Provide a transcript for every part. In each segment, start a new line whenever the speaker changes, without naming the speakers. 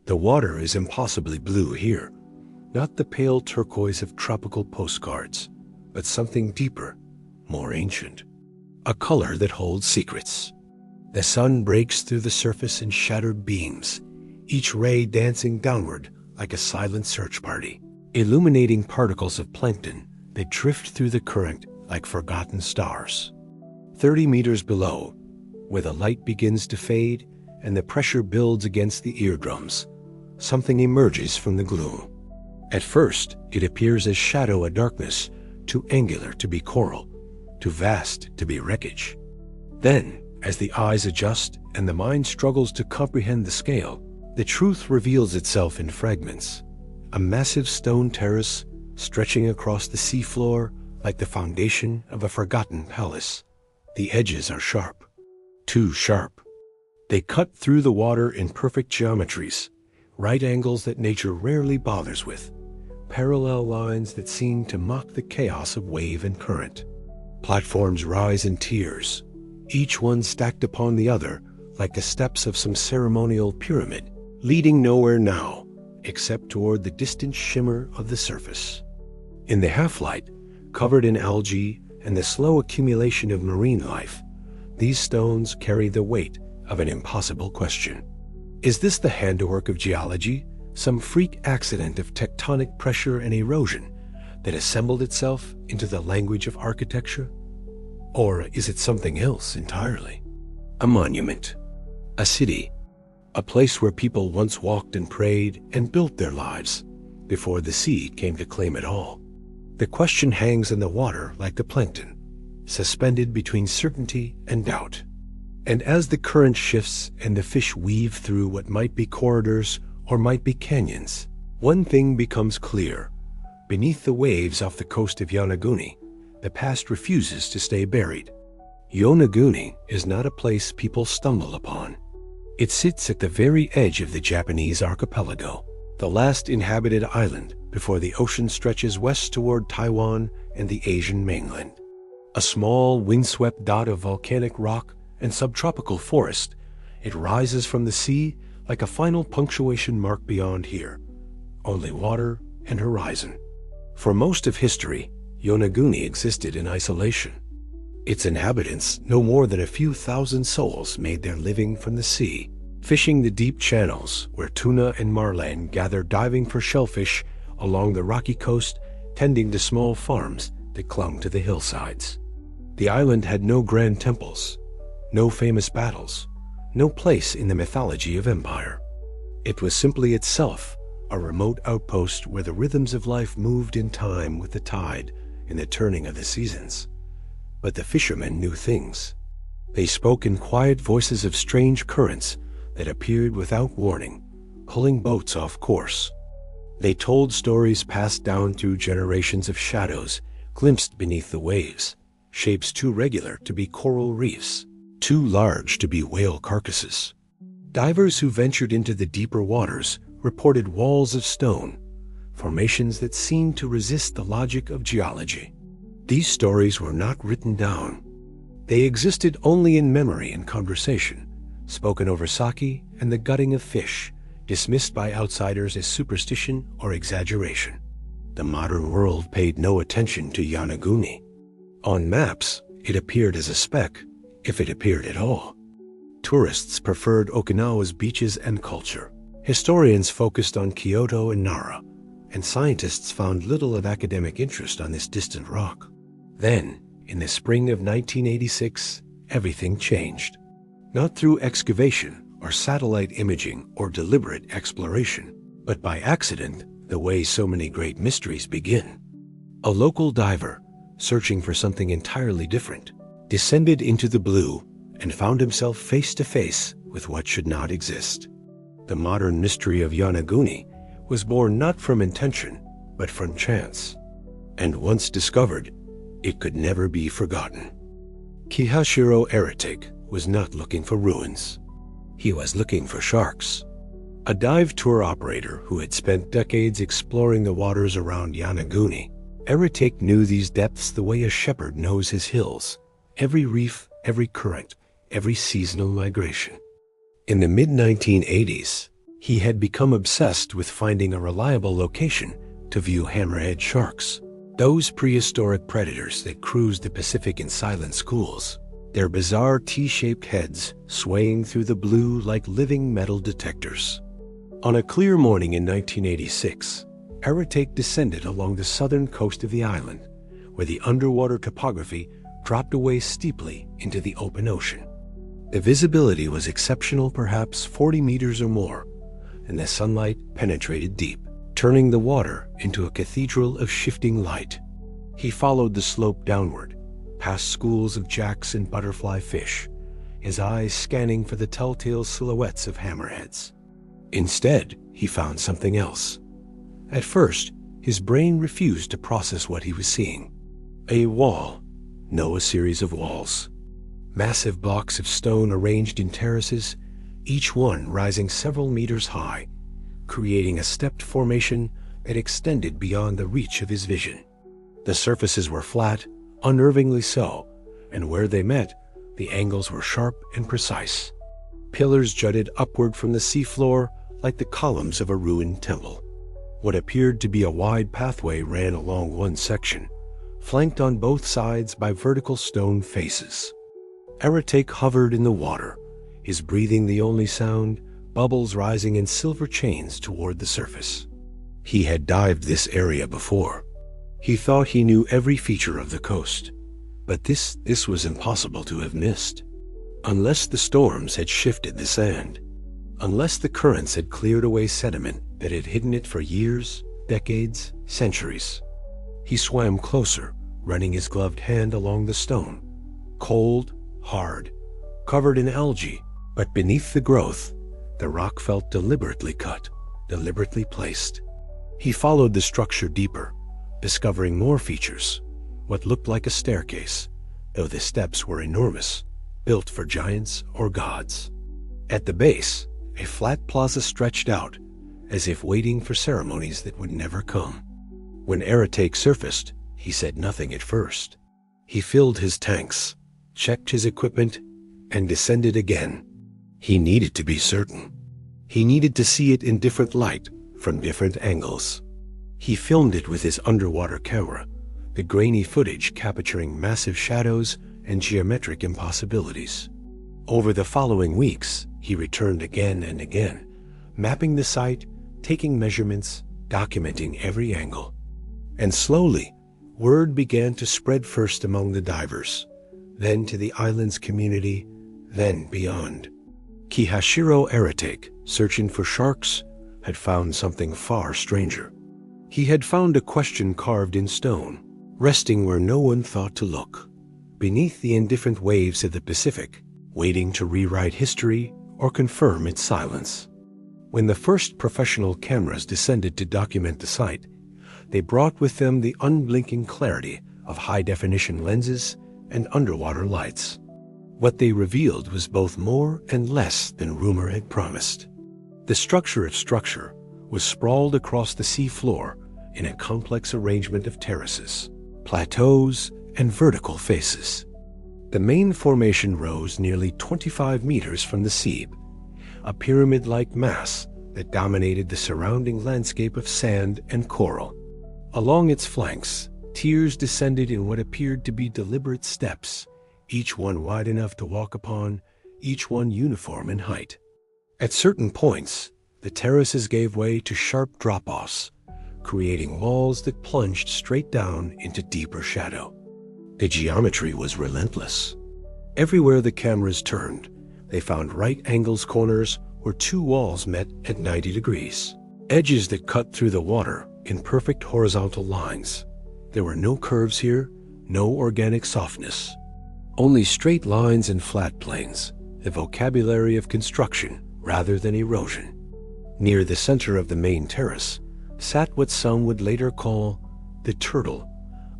The water is impossibly blue here, not the pale turquoise of tropical postcards, but something deeper, more ancient. A color that holds secrets. The sun breaks through the surface in shattered beams, each ray dancing downward like a silent search party, illuminating particles of plankton that drift through the current like forgotten stars. 30 meters below, where the light begins to fade and the pressure builds against the eardrums, something emerges from the gloom. At first, it appears as shadow, a darkness, too angular to be coral, too vast to be wreckage. Then, as the eyes adjust and the mind struggles to comprehend the scale, the truth reveals itself in fragments. A massive stone terrace stretching across the seafloor like the foundation of a forgotten palace. The edges are sharp, too sharp. They cut through the water in perfect geometries, right angles that nature rarely bothers with, parallel lines that seem to mock the chaos of wave and current. Platforms rise in tiers, each one stacked upon the other like the steps of some ceremonial pyramid, leading nowhere now except toward the distant shimmer of the surface. In the half-light, covered in algae and the slow accumulation of marine life, these stones carry the weight of an impossible question. Is this the handiwork of geology, some freak accident of tectonic pressure and erosion that assembled itself into the language of architecture? Or is it something else entirely? A monument, a city, a place where people once walked and prayed and built their lives before the sea came to claim it all. The question hangs in the water like the plankton, suspended between certainty and doubt. And as the current shifts and the fish weave through what might be corridors or might be canyons, one thing becomes clear. Beneath the waves off the coast of Yonaguni, the past refuses to stay buried. Yonaguni is not a place people stumble upon. It sits at the very edge of the Japanese archipelago, the last inhabited island before the ocean stretches west toward Taiwan and the Asian mainland. A small, windswept dot of volcanic rock and subtropical forest, it rises from the sea like a final punctuation mark beyond here. Only water and horizon. For most of history, Yonaguni existed in isolation. Its inhabitants, no more than a few thousand souls, made their living from the sea, fishing the deep channels where tuna and marlin gathered, diving for shellfish along the rocky coast, tending to small farms that clung to the hillsides. The island had no grand temples, no famous battles, no place in the mythology of empire. It was simply itself, a remote outpost where the rhythms of life moved in time with the tide and the turning of the seasons. But the fishermen knew things. They spoke in quiet voices of strange currents that appeared without warning, pulling boats off course. They told stories passed down through generations of shadows glimpsed beneath the waves, shapes too regular to be coral reefs, too large to be whale carcasses. Divers who ventured into the deeper waters reported walls of stone, formations that seemed to resist the logic of geology. These stories were not written down. They existed only in memory and conversation, spoken over sake and the gutting of fish, dismissed by outsiders as superstition or exaggeration. The modern world paid no attention to Yonaguni. On maps, it appeared as a speck, if it appeared at all. Tourists preferred Okinawa's beaches and culture. Historians focused on Kyoto and Nara, and scientists found little of academic interest on this distant rock. Then, in the spring of 1986, everything changed. Not through excavation or satellite imaging or deliberate exploration, but by accident, the way so many great mysteries begin. A local diver, searching for something entirely different, descended into the blue and found himself face to face with what should not exist. The modern mystery of Yonaguni was born not from intention, but from chance. And once discovered, it could never be forgotten. Kihashiro Eritik was not looking for ruins. He was looking for sharks. A dive tour operator who had spent decades exploring the waters around Yonaguni, Eritik knew these depths the way a shepherd knows his hills, every reef, every current, every seasonal migration. In the mid-1980s, He had become obsessed with finding a reliable location to view hammerhead sharks, those prehistoric predators that cruised the Pacific in silent schools, their bizarre T-shaped heads swaying through the blue like living metal detectors. On a clear morning in 1986, Aratake descended along the southern coast of the island, where the underwater topography dropped away steeply into the open ocean. The visibility was exceptional, perhaps 40 meters or more, and the sunlight penetrated deep, turning the water into a cathedral of shifting light. He followed the slope downward, past schools of jacks and butterfly fish, his eyes scanning for the telltale silhouettes of hammerheads. Instead, he found something else. At first, his brain refused to process what he was seeing. A wall. No, a series of walls. Massive blocks of stone arranged in terraces, each one rising several meters high, creating a stepped formation that extended beyond the reach of his vision. The surfaces were flat, unnervingly so, and where they met, the angles were sharp and precise. Pillars jutted upward from the seafloor like the columns of a ruined temple. What appeared to be a wide pathway ran along one section, flanked on both sides by vertical stone faces. Aratake hovered in the water, his breathing the only sound, bubbles rising in silver chains toward the surface. He had dived this area before. He thought he knew every feature of the coast, but this was impossible to have missed. Unless the storms had shifted the sand, unless the currents had cleared away sediment that had hidden it for years, decades, centuries. He swam closer, running his gloved hand along the stone. Cold, hard, covered in algae, but beneath the growth, the rock felt deliberately cut, deliberately placed. He followed the structure deeper, discovering more features, what looked like a staircase, though the steps were enormous, built for giants or gods. At the base, a flat plaza stretched out, as if waiting for ceremonies that would never come. When Aratake surfaced, he said nothing at first. He filled his tanks, checked his equipment, and descended again. He needed to be certain. He needed to see it in different light, from different angles. He filmed it with his underwater camera, the grainy footage capturing massive shadows and geometric impossibilities. Over the following weeks, he returned again and again, mapping the site, taking measurements, documenting every angle. And slowly, word began to spread, first among the divers, then to the island's community, then beyond. Kihashiro Aratake, searching for sharks, had found something far stranger. He had found a question carved in stone, resting where no one thought to look, beneath the indifferent waves of the Pacific, waiting to rewrite history or confirm its silence. When the first professional cameras descended to document the site, they brought with them the unblinking clarity of high-definition lenses and underwater lights. What they revealed was both more and less than rumor had promised. The structure of structure was sprawled across the sea floor in a complex arrangement of terraces, plateaus, and vertical faces. The main formation rose nearly 25 meters from the sea, a pyramid-like mass that dominated the surrounding landscape of sand and coral. Along its flanks, tiers descended in what appeared to be deliberate steps, each one wide enough to walk upon, each one uniform in height. At certain points, the terraces gave way to sharp drop-offs, creating walls that plunged straight down into deeper shadow. The geometry was relentless. Everywhere the cameras turned, they found right-angles corners where two walls met at 90 degrees, edges that cut through the water in perfect horizontal lines. There were no curves here, no organic softness, only straight lines and flat planes, the vocabulary of construction rather than erosion. Near the center of the main terrace sat what some would later call the turtle,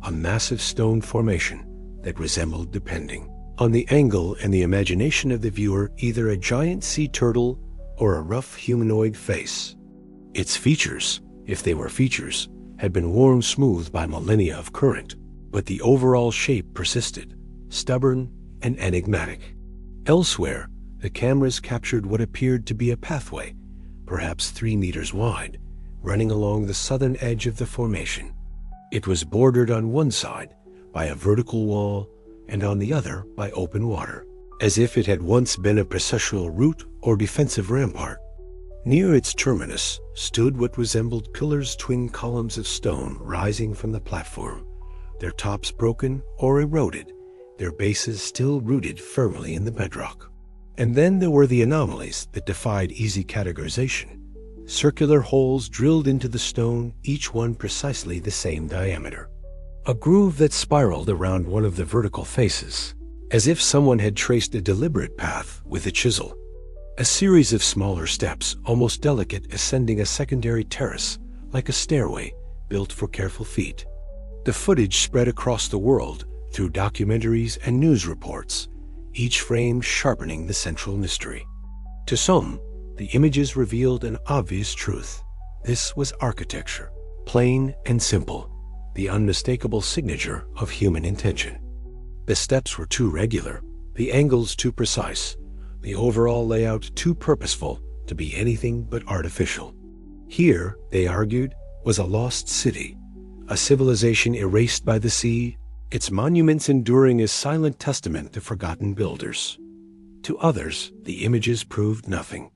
a massive stone formation that resembled, depending on the angle and the imagination of the viewer, either a giant sea turtle or a rough humanoid face. Its features, if they were features, had been worn smooth by millennia of current, but the overall shape persisted, stubborn and enigmatic. Elsewhere, the cameras captured what appeared to be a pathway, perhaps 3 meters wide, running along the southern edge of the formation. It was bordered on one side by a vertical wall and on the other by open water, as if it had once been a processional route or defensive rampart. Near its terminus stood what resembled pillars, twin columns of stone rising from the platform, their tops broken or eroded, their bases still rooted firmly in the bedrock. And then there were the anomalies that defied easy categorization. Circular holes drilled into the stone, each one precisely the same diameter. A groove that spiraled around one of the vertical faces, as if someone had traced a deliberate path with a chisel. A series of smaller steps, almost delicate, ascending a secondary terrace, like a stairway built for careful feet. The footage spread across the world through documentaries and news reports, each frame sharpening the central mystery. To some, the images revealed an obvious truth. This was architecture, plain and simple, the unmistakable signature of human intention. The steps were too regular, the angles too precise, the overall layout too purposeful to be anything but artificial. Here, they argued, was a lost city, a civilization erased by the sea, its monuments enduring as silent testament to forgotten builders. To others, the images proved nothing.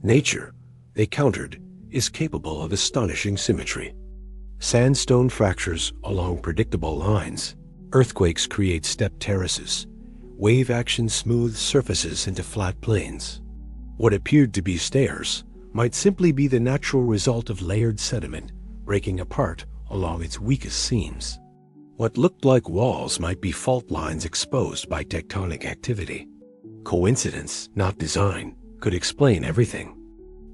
Nature, they countered, is capable of astonishing symmetry. Sandstone fractures along predictable lines. Earthquakes create step terraces. Wave action smooths surfaces into flat plains. What appeared to be stairs might simply be the natural result of layered sediment breaking apart along its weakest seams. What looked like walls might be fault lines exposed by tectonic activity. Coincidence, not design, could explain everything.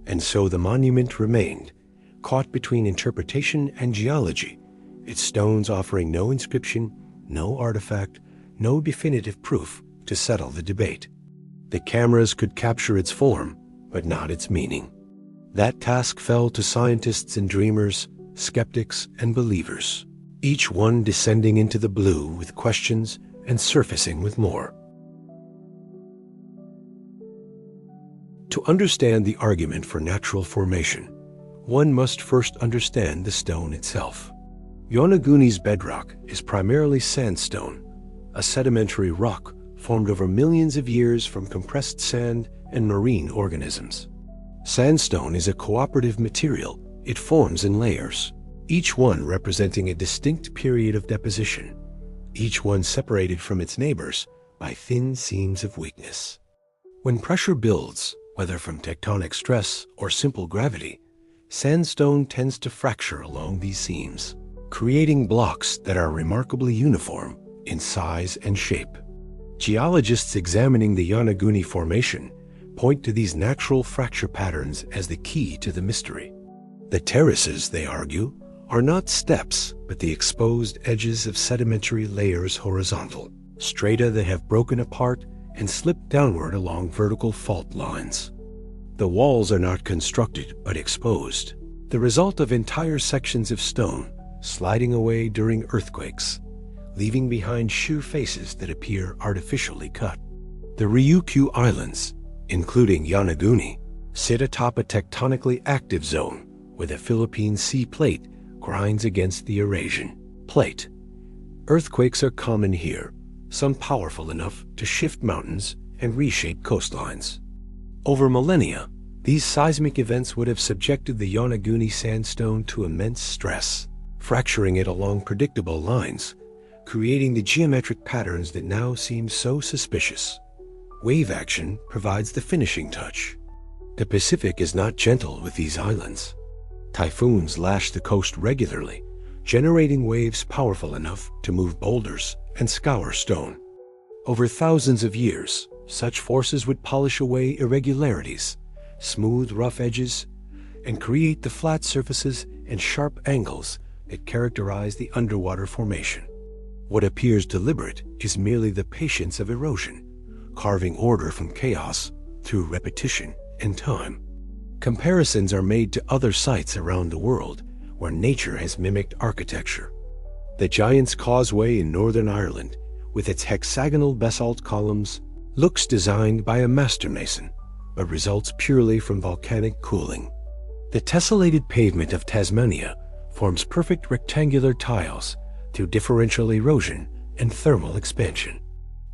And so the monument remained, caught between interpretation and geology, its stones offering no inscription, no artifact, no definitive proof to settle the debate. The cameras could capture its form, but not its meaning. That task fell to scientists and dreamers, skeptics and believers, each one descending into the blue with questions and surfacing with more. To understand the argument for natural formation, one must first understand the stone itself. Yonaguni's bedrock is primarily sandstone, a sedimentary rock formed over millions of years from compressed sand and marine organisms. Sandstone is a cooperative material. It forms in layers, each one representing a distinct period of deposition, each one separated from its neighbors by thin seams of weakness. When pressure builds, whether from tectonic stress or simple gravity, sandstone tends to fracture along these seams, creating blocks that are remarkably uniform in size and shape. Geologists examining the Yonaguni Formation point to these natural fracture patterns as the key to the mystery. The terraces, they argue, are not steps, but the exposed edges of sedimentary layers horizontal, strata that have broken apart and slipped downward along vertical fault lines. The walls are not constructed, but exposed, the result of entire sections of stone sliding away during earthquakes, leaving behind sheer faces that appear artificially cut. The Ryukyu Islands, including Yonaguni, sit atop a tectonically active zone where the Philippine Sea Plate grinds against the Eurasian Plate. Earthquakes are common here, some powerful enough to shift mountains and reshape coastlines. Over millennia, these seismic events would have subjected the Yonaguni sandstone to immense stress, fracturing it along predictable lines, creating the geometric patterns that now seem so suspicious. Wave action provides the finishing touch. The Pacific is not gentle with these islands. Typhoons lash the coast regularly, generating waves powerful enough to move boulders and scour stone. Over thousands of years, such forces would polish away irregularities, smooth rough edges, and create the flat surfaces and sharp angles that characterize the underwater formation. What appears deliberate is merely the patience of erosion, carving order from chaos through repetition and time. Comparisons are made to other sites around the world where nature has mimicked architecture. The Giant's Causeway in Northern Ireland, with its hexagonal basalt columns, looks designed by a master mason, but results purely from volcanic cooling. The tessellated pavement of Tasmania forms perfect rectangular tiles through differential erosion and thermal expansion.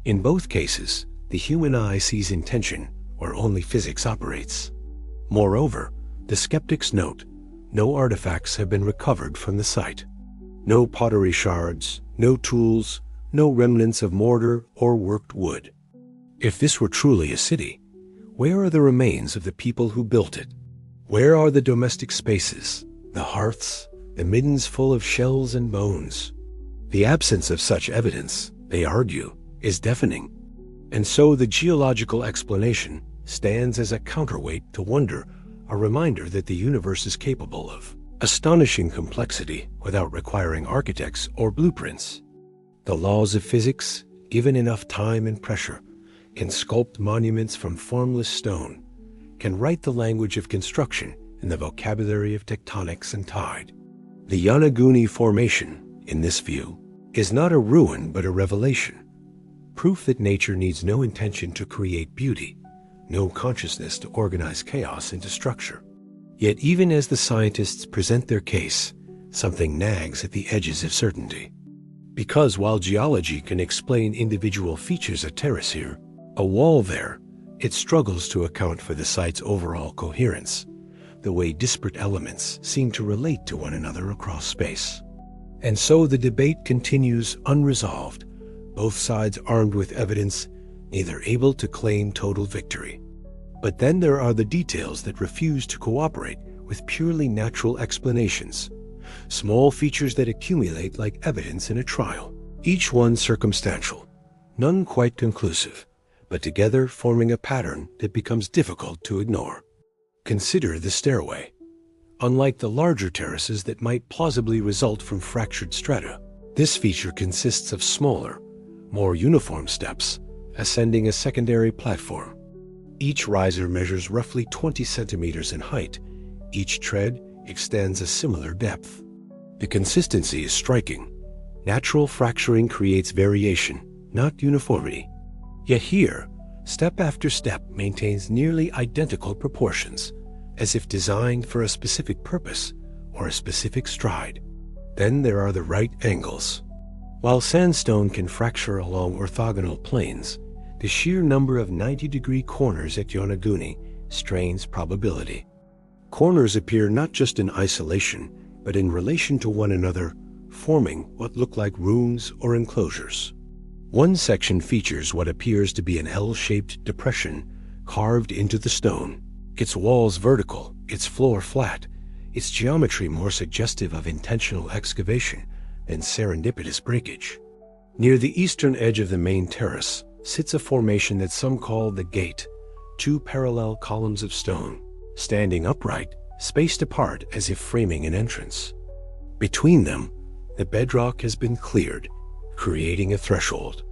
In both cases, the human eye sees intention where only physics operates. Moreover, the skeptics note, no artifacts have been recovered from the site. No pottery shards, no tools, no remnants of mortar or worked wood. If this were truly a city, where are the remains of the people who built it? Where are the domestic spaces, the hearths, the middens full of shells and bones? The absence of such evidence, they argue, is deafening. And so the geological explanation stands as a counterweight to wonder, a reminder that the universe is capable of astonishing complexity without requiring architects or blueprints. The laws of physics, given enough time and pressure, can sculpt monuments from formless stone, can write the language of construction in the vocabulary of tectonics and tide. The Yonaguni Formation, in this view, is not a ruin but a revelation, proof that nature needs no intention to create beauty, no consciousness to organize chaos into structure. Yet even as the scientists present their case, something nags at the edges of certainty. Because while geology can explain individual features of terrace here, a wall there, it struggles to account for the site's overall coherence, the way disparate elements seem to relate to one another across space. And so the debate continues unresolved, both sides armed with evidence, neither able to claim total victory. But then there are the details that refuse to cooperate with purely natural explanations, small features that accumulate like evidence in a trial, each one circumstantial, none quite conclusive, but together forming a pattern that becomes difficult to ignore. Consider the stairway. Unlike the larger terraces that might plausibly result from fractured strata, this feature consists of smaller, more uniform steps ascending a secondary platform. Each riser measures roughly 20 centimeters in height. Each tread extends a similar depth. The consistency is striking. Natural fracturing creates variation, not uniformity. Yet here, step after step maintains nearly identical proportions, as if designed for a specific purpose or a specific stride. Then there are the right angles. While sandstone can fracture along orthogonal planes, the sheer number of 90-degree corners at Yonaguni strains probability. Corners appear not just in isolation, but in relation to one another, forming what look like rooms or enclosures. One section features what appears to be an L-shaped depression carved into the stone, its walls vertical, its floor flat, its geometry more suggestive of intentional excavation than serendipitous breakage. Near the eastern edge of the main terrace sits a formation that some call the gate, two parallel columns of stone, standing upright, spaced apart as if framing an entrance. Between them, the bedrock has been cleared, creating a threshold.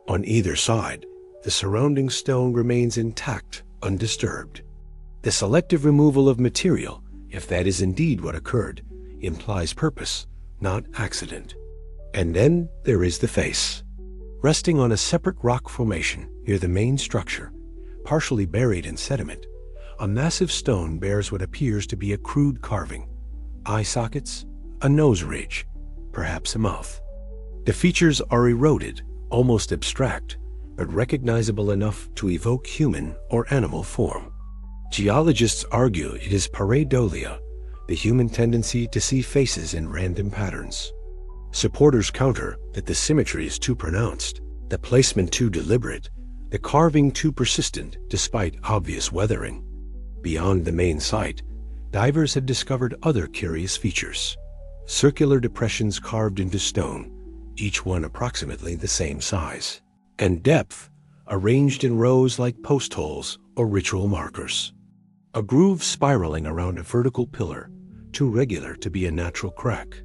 On either side, the surrounding stone remains intact, undisturbed. The selective removal of material, if that is indeed what occurred, implies purpose, not accident. And then there is the face. Resting on a separate rock formation near the main structure, partially buried in sediment, a massive stone bears what appears to be a crude carving, eye sockets, a nose ridge, perhaps a mouth. The features are eroded, almost abstract, but recognizable enough to evoke human or animal form. Geologists argue it is pareidolia, the human tendency to see faces in random patterns. Supporters counter that the symmetry is too pronounced, the placement too deliberate, the carving too persistent despite obvious weathering. Beyond the main site, divers have discovered other curious features. Circular depressions carved into stone, each one approximately the same size, and depth, arranged in rows like post holes or ritual markers. A groove spiraling around a vertical pillar, too regular to be a natural crack.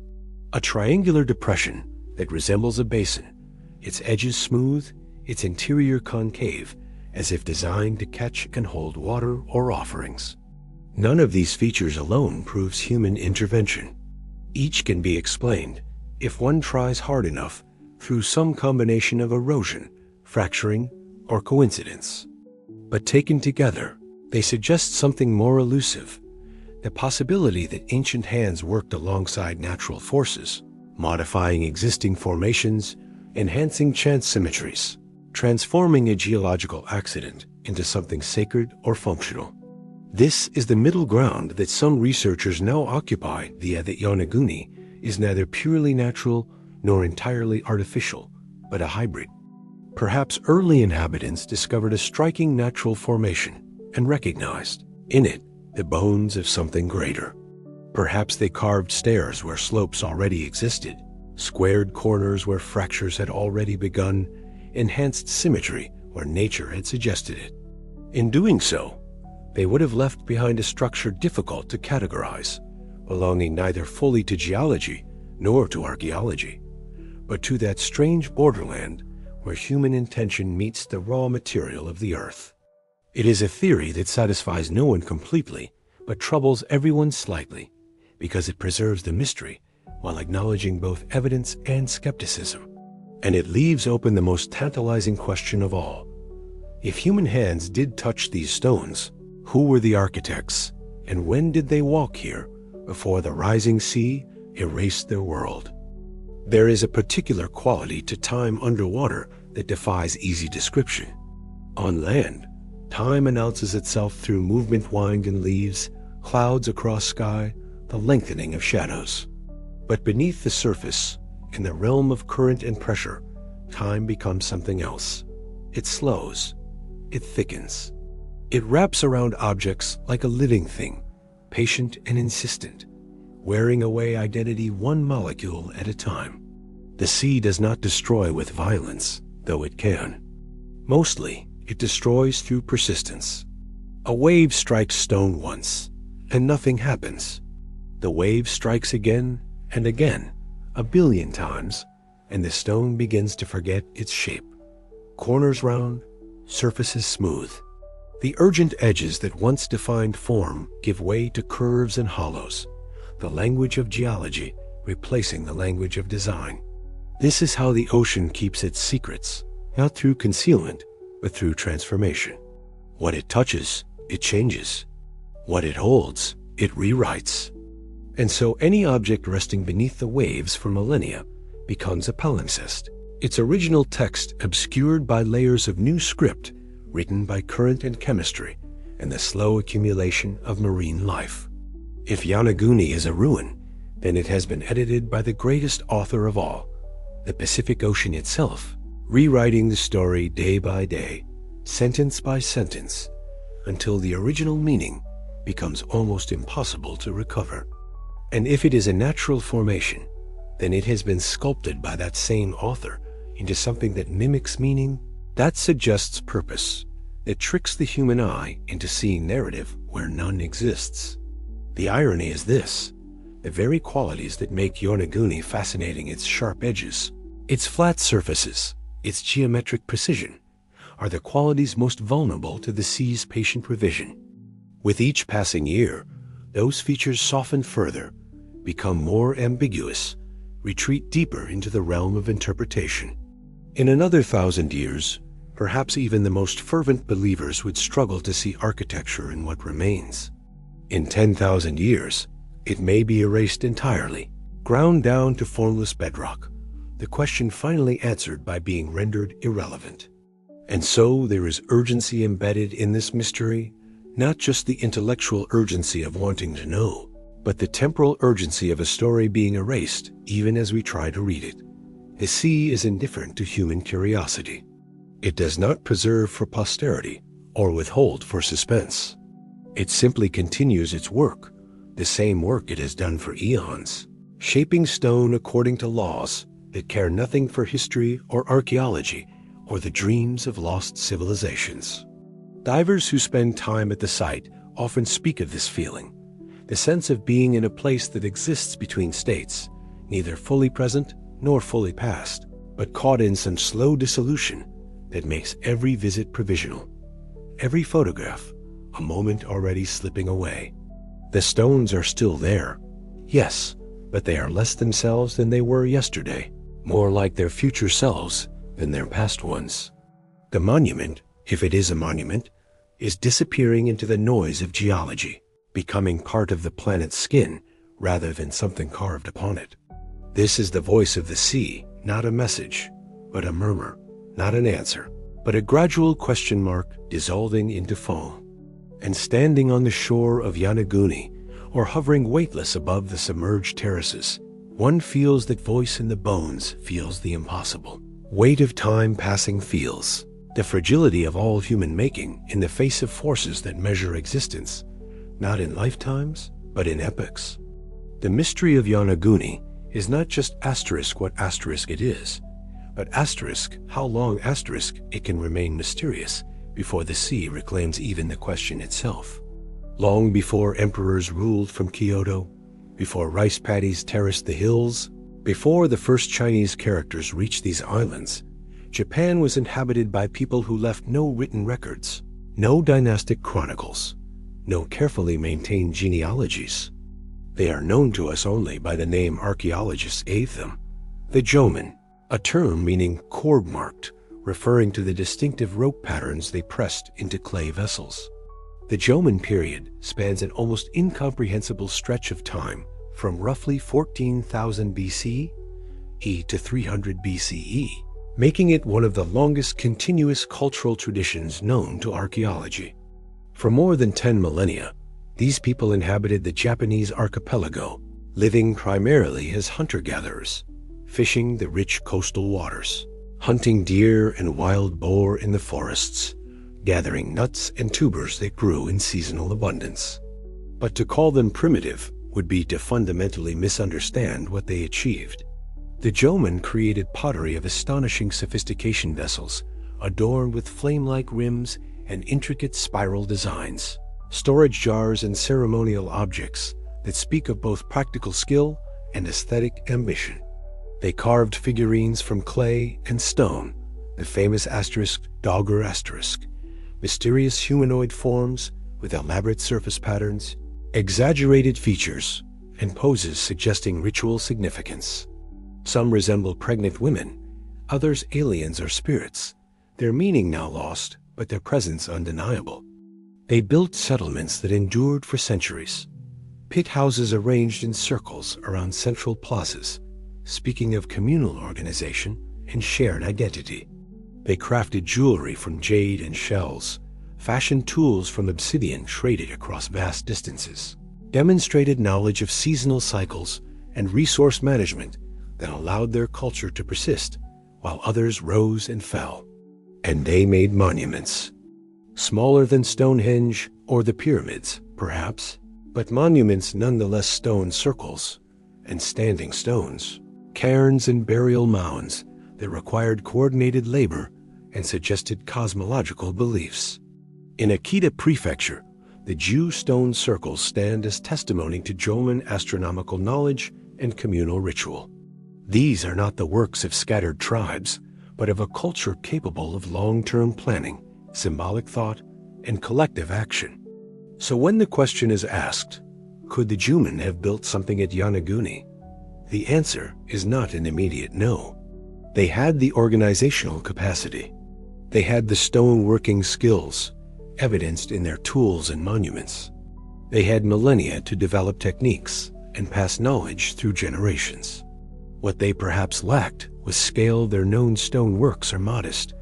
A triangular depression that resembles a basin, its edges smooth, its interior concave, as if designed to catch and hold water or offerings. None of these features alone proves human intervention. Each can be explained, if one tries hard enough, through some combination of erosion, fracturing, or coincidence. But taken together, They suggest something more elusive, the possibility that ancient hands worked alongside natural forces, modifying existing formations, enhancing chance symmetries, transforming a geological accident into something sacred or functional. This is the middle ground that some researchers now occupy via the Yonaguni is neither purely natural nor entirely artificial, but a hybrid. Perhaps early inhabitants discovered a striking natural formation and recognized in it the bones of something greater. Perhaps they carved stairs where slopes already existed, squared corners where fractures had already begun, enhanced symmetry where nature had suggested it. In doing so, they would have left behind a structure difficult to categorize, belonging neither fully to geology nor to archaeology, but to that strange borderland where human intention meets the raw material of the earth. It is a theory that satisfies no one completely, but troubles everyone slightly, because it preserves the mystery while acknowledging both evidence and skepticism. And it leaves open the most tantalizing question of all. If human hands did touch these stones, who were the architects, and when did they walk here before the rising sea erased their world? There is a particular quality to time underwater that defies easy description. On land, time announces itself through movement, wind and leaves, clouds across sky, the lengthening of shadows. But beneath the surface, in the realm of current and pressure, time becomes something else. It slows. It thickens. It wraps around objects like a living thing, patient and insistent, wearing away identity one molecule at a time. The sea does not destroy with violence, though it can. Mostly, it destroys through persistence. A wave strikes stone once, and nothing happens. The wave strikes again and again, 1 billion times, and the stone begins to forget its shape. Corners round, surfaces smooth. The urgent edges that once defined form give way to curves and hollows, the language of geology replacing the language of design. This is how the ocean keeps its secrets, not through concealment, but through transformation. What it touches, it changes. What it holds, it rewrites. And so any object resting beneath the waves for millennia becomes a palimpsest, its original text obscured by layers of new script written by current and chemistry and the slow accumulation of marine life. If Yonaguni is a ruin, then it has been edited by the greatest author of all, the Pacific Ocean itself, rewriting the story day by day, sentence by sentence, until the original meaning becomes almost impossible to recover. And if it is a natural formation, then it has been sculpted by that same author into something that mimics meaning, that suggests purpose, that tricks the human eye into seeing narrative where none exists. The irony is this: the very qualities that make Yonaguni fascinating, its sharp edges, its flat surfaces, its geometric precision, are the qualities most vulnerable to the sea's patient revision. With each passing year, those features soften further, become more ambiguous, retreat deeper into the realm of interpretation. In another 1,000 years, perhaps even the most fervent believers would struggle to see architecture in what remains. In 10,000 years, it may be erased entirely, ground down to formless bedrock, the question finally answered by being rendered irrelevant. And so there is urgency embedded in this mystery, not just the intellectual urgency of wanting to know, but the temporal urgency of a story being erased even as we try to read it. The sea is indifferent to human curiosity. It does not preserve for posterity or withhold for suspense. It simply continues its work, the same work it has done for eons, shaping stone according to laws that care nothing for history or archaeology or the dreams of lost civilizations. Divers who spend time at the site often speak of this feeling, the sense of being in a place that exists between states, neither fully present nor fully past, but caught in some slow dissolution that makes every visit provisional, every photograph a moment already slipping away. The stones are still there, yes, but they are less themselves than they were yesterday, more like their future selves than their past ones. The monument, if it is a monument, is disappearing into the noise of geology, becoming part of the planet's skin rather than something carved upon it. This is the voice of the sea, not a message, but a murmur, not an answer, but a gradual question mark dissolving into foam. And standing on the shore of Yonaguni, or hovering weightless above the submerged terraces, one feels that voice in the bones feels the impossible. Weight of time passing feels the fragility of all human making in the face of forces that measure existence, not in lifetimes, but in epochs. The mystery of Yonaguni is not just asterisk what asterisk it is, but asterisk how long asterisk it can remain mysterious before the sea reclaims even the question itself. Long before emperors ruled from Kyoto, before rice paddies terraced the hills, before the first Chinese characters reached these islands, Japan was inhabited by people who left no written records, no dynastic chronicles, no carefully maintained genealogies. They are known to us only by the name archaeologists gave them, the Jōmon, a term meaning cord-marked, referring to the distinctive rope patterns they pressed into clay vessels. The Jōmon period spans an almost incomprehensible stretch of time from roughly 14,000 BCE to 300 BCE, making it one of the longest continuous cultural traditions known to archaeology. For more than 10 millennia, these people inhabited the Japanese archipelago, living primarily as hunter-gatherers, fishing the rich coastal waters, hunting deer and wild boar in the forests, gathering nuts and tubers that grew in seasonal abundance. But to call them primitive would be to fundamentally misunderstand what they achieved. The Jōmon created pottery of astonishing sophistication vessels, adorned with flame-like rims and intricate spiral designs, storage jars and ceremonial objects that speak of both practical skill and aesthetic ambition. They carved figurines from clay and stone, the famous asterisk, dogger asterisk, mysterious humanoid forms with elaborate surface patterns, exaggerated features, and poses suggesting ritual significance. Some resemble pregnant women, others aliens or spirits, their meaning now lost, but their presence undeniable. They built settlements that endured for centuries, pit houses arranged in circles around central plazas, speaking of communal organization and shared identity. They crafted jewelry from jade and shells, fashioned tools from obsidian traded across vast distances, demonstrated knowledge of seasonal cycles and resource management that allowed their culture to persist while others rose and fell. And they made monuments, smaller than Stonehenge or the pyramids, perhaps, but monuments nonetheless, stone circles and standing stones, cairns and burial mounds that required coordinated labor and suggested cosmological beliefs. In Akita Prefecture, the Ju stone circles stand as testimony to Jōmon astronomical knowledge and communal ritual. These are not the works of scattered tribes, but of a culture capable of long-term planning, symbolic thought, and collective action. So when the question is asked, could the Jōmon have built something at Yonaguni? The answer is not an immediate no. They had the organizational capacity. They had the stone-working skills, evidenced in their tools and monuments. They had millennia to develop techniques and pass knowledge through generations. What they perhaps lacked was scale. Their known stone works are modest,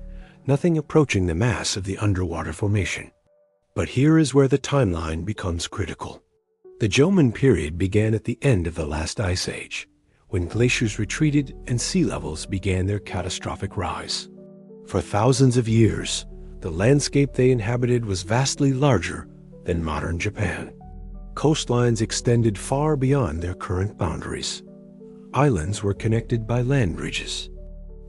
nothing approaching the mass of the underwater formation. But here is where the timeline becomes critical. The Jōmon period began at the end of the last ice age, when glaciers retreated and sea levels began their catastrophic rise. For thousands of years, the landscape they inhabited was vastly larger than modern Japan. Coastlines extended far beyond their current boundaries. Islands were connected by land bridges.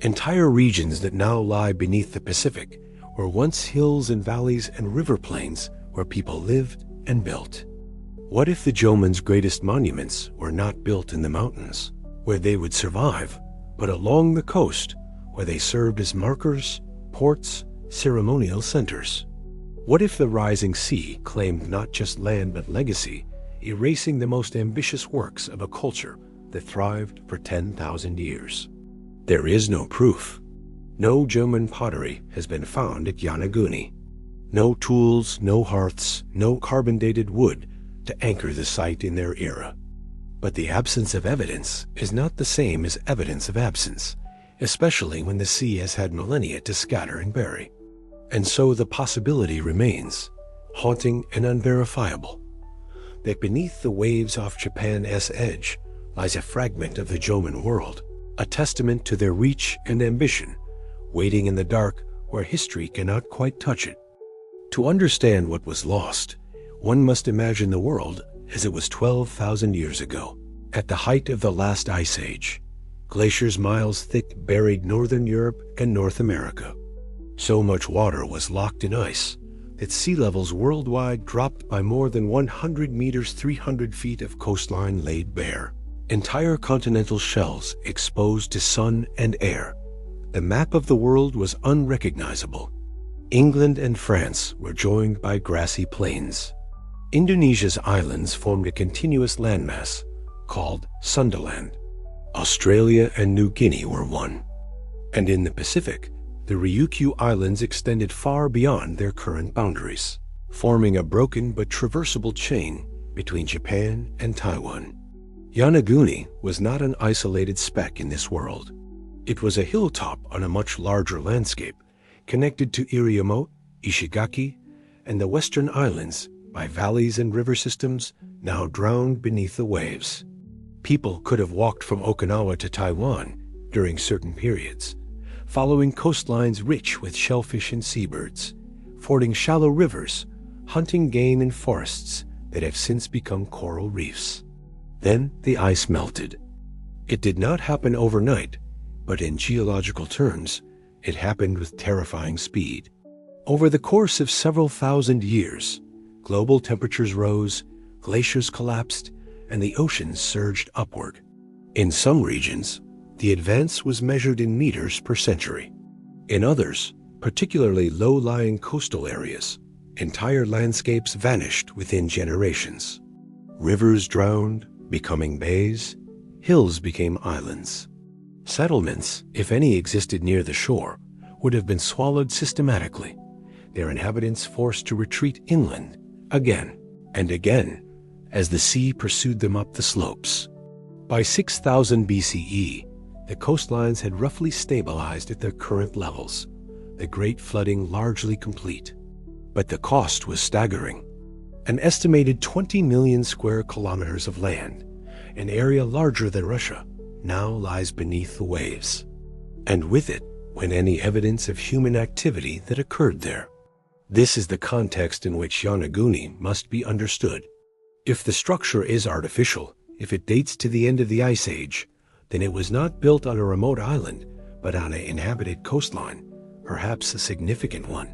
Entire regions that now lie beneath the Pacific were once hills and valleys and river plains where people lived and built. What if the Jōmon's greatest monuments were not built in the mountains, where they would survive, but along the coast, where they served as markers, ports, ceremonial centers? What if the rising sea claimed not just land but legacy, erasing the most ambitious works of a culture that thrived for 10,000 years? There is no proof. No Jōmon pottery has been found at Yonaguni. No tools, no hearths, no carbon-dated wood to anchor the site in their era. But the absence of evidence is not the same as evidence of absence, especially when the sea has had millennia to scatter and bury. And so the possibility remains, haunting and unverifiable, that beneath the waves off Japan's edge lies a fragment of the Jōmon world, a testament to their reach and ambition, waiting in the dark where history cannot quite touch it. To understand what was lost, one must imagine the world as it was 12,000 years ago, at the height of the last ice age. Glaciers miles thick buried northern Europe and North America. So much water was locked in ice that sea levels worldwide dropped by more than 100 meters, 300 feet of coastline laid bare. Entire continental shelves exposed to sun and air. The map of the world was unrecognizable. England and France were joined by grassy plains. Indonesia's islands formed a continuous landmass called Sundaland. Australia and New Guinea were one. And in the Pacific, the Ryukyu Islands extended far beyond their current boundaries, forming a broken but traversable chain between Japan and Taiwan. Yonaguni was not an isolated speck in this world. It was a hilltop on a much larger landscape, connected to Iriomo, Ishigaki, and the Western Islands by valleys and river systems now drowned beneath the waves. People could have walked from Okinawa to Taiwan during certain periods, following coastlines rich with shellfish and seabirds, fording shallow rivers, hunting game in forests that have since become coral reefs. Then the ice melted. It did not happen overnight, but in geological terms, it happened with terrifying speed. Over the course of several thousand years, global temperatures rose, glaciers collapsed, and the oceans surged upward. In some regions, the advance was measured in meters per century. In others, particularly low-lying coastal areas, entire landscapes vanished within generations. Rivers drowned, becoming bays. Hills became islands. Settlements, if any existed near the shore, would have been swallowed systematically, their inhabitants forced to retreat inland again and again as the sea pursued them up the slopes. By 6000 BCE, the coastlines had roughly stabilized at their current levels, the great flooding largely complete. But the cost was staggering. An estimated 20 million square kilometers of land, an area larger than Russia, now lies beneath the waves. And with it went any evidence of human activity that occurred there. This is the context in which Yonaguni must be understood. If the structure is artificial, if it dates to the end of the Ice Age, then it was not built on a remote island, but on an inhabited coastline, perhaps a significant one.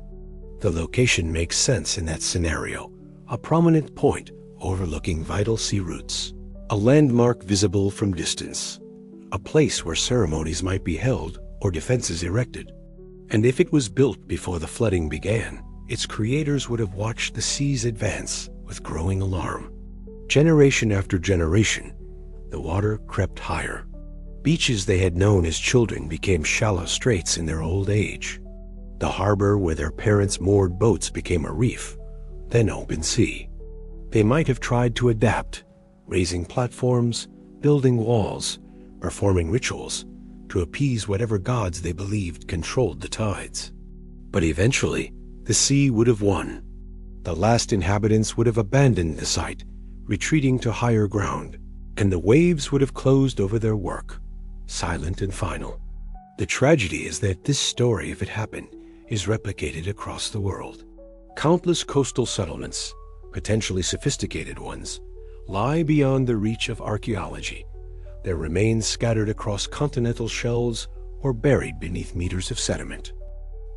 The location makes sense in that scenario, a prominent point overlooking vital sea routes, a landmark visible from distance, a place where ceremonies might be held or defenses erected. And if it was built before the flooding began, its creators would have watched the seas advance with growing alarm. Generation after generation, the water crept higher. Beaches they had known as children became shallow straits in their old age. The harbor where their parents moored boats became a reef, then open sea. They might have tried to adapt, raising platforms, building walls, performing rituals to appease whatever gods they believed controlled the tides. But eventually, the sea would have won. The last inhabitants would have abandoned the site, retreating to higher ground, and the waves would have closed over their work, silent and final. The tragedy is that this story, if it happened, is replicated across the world. Countless coastal settlements, potentially sophisticated ones, lie beyond the reach of archaeology, their remains scattered across continental shelves or buried beneath meters of sediment.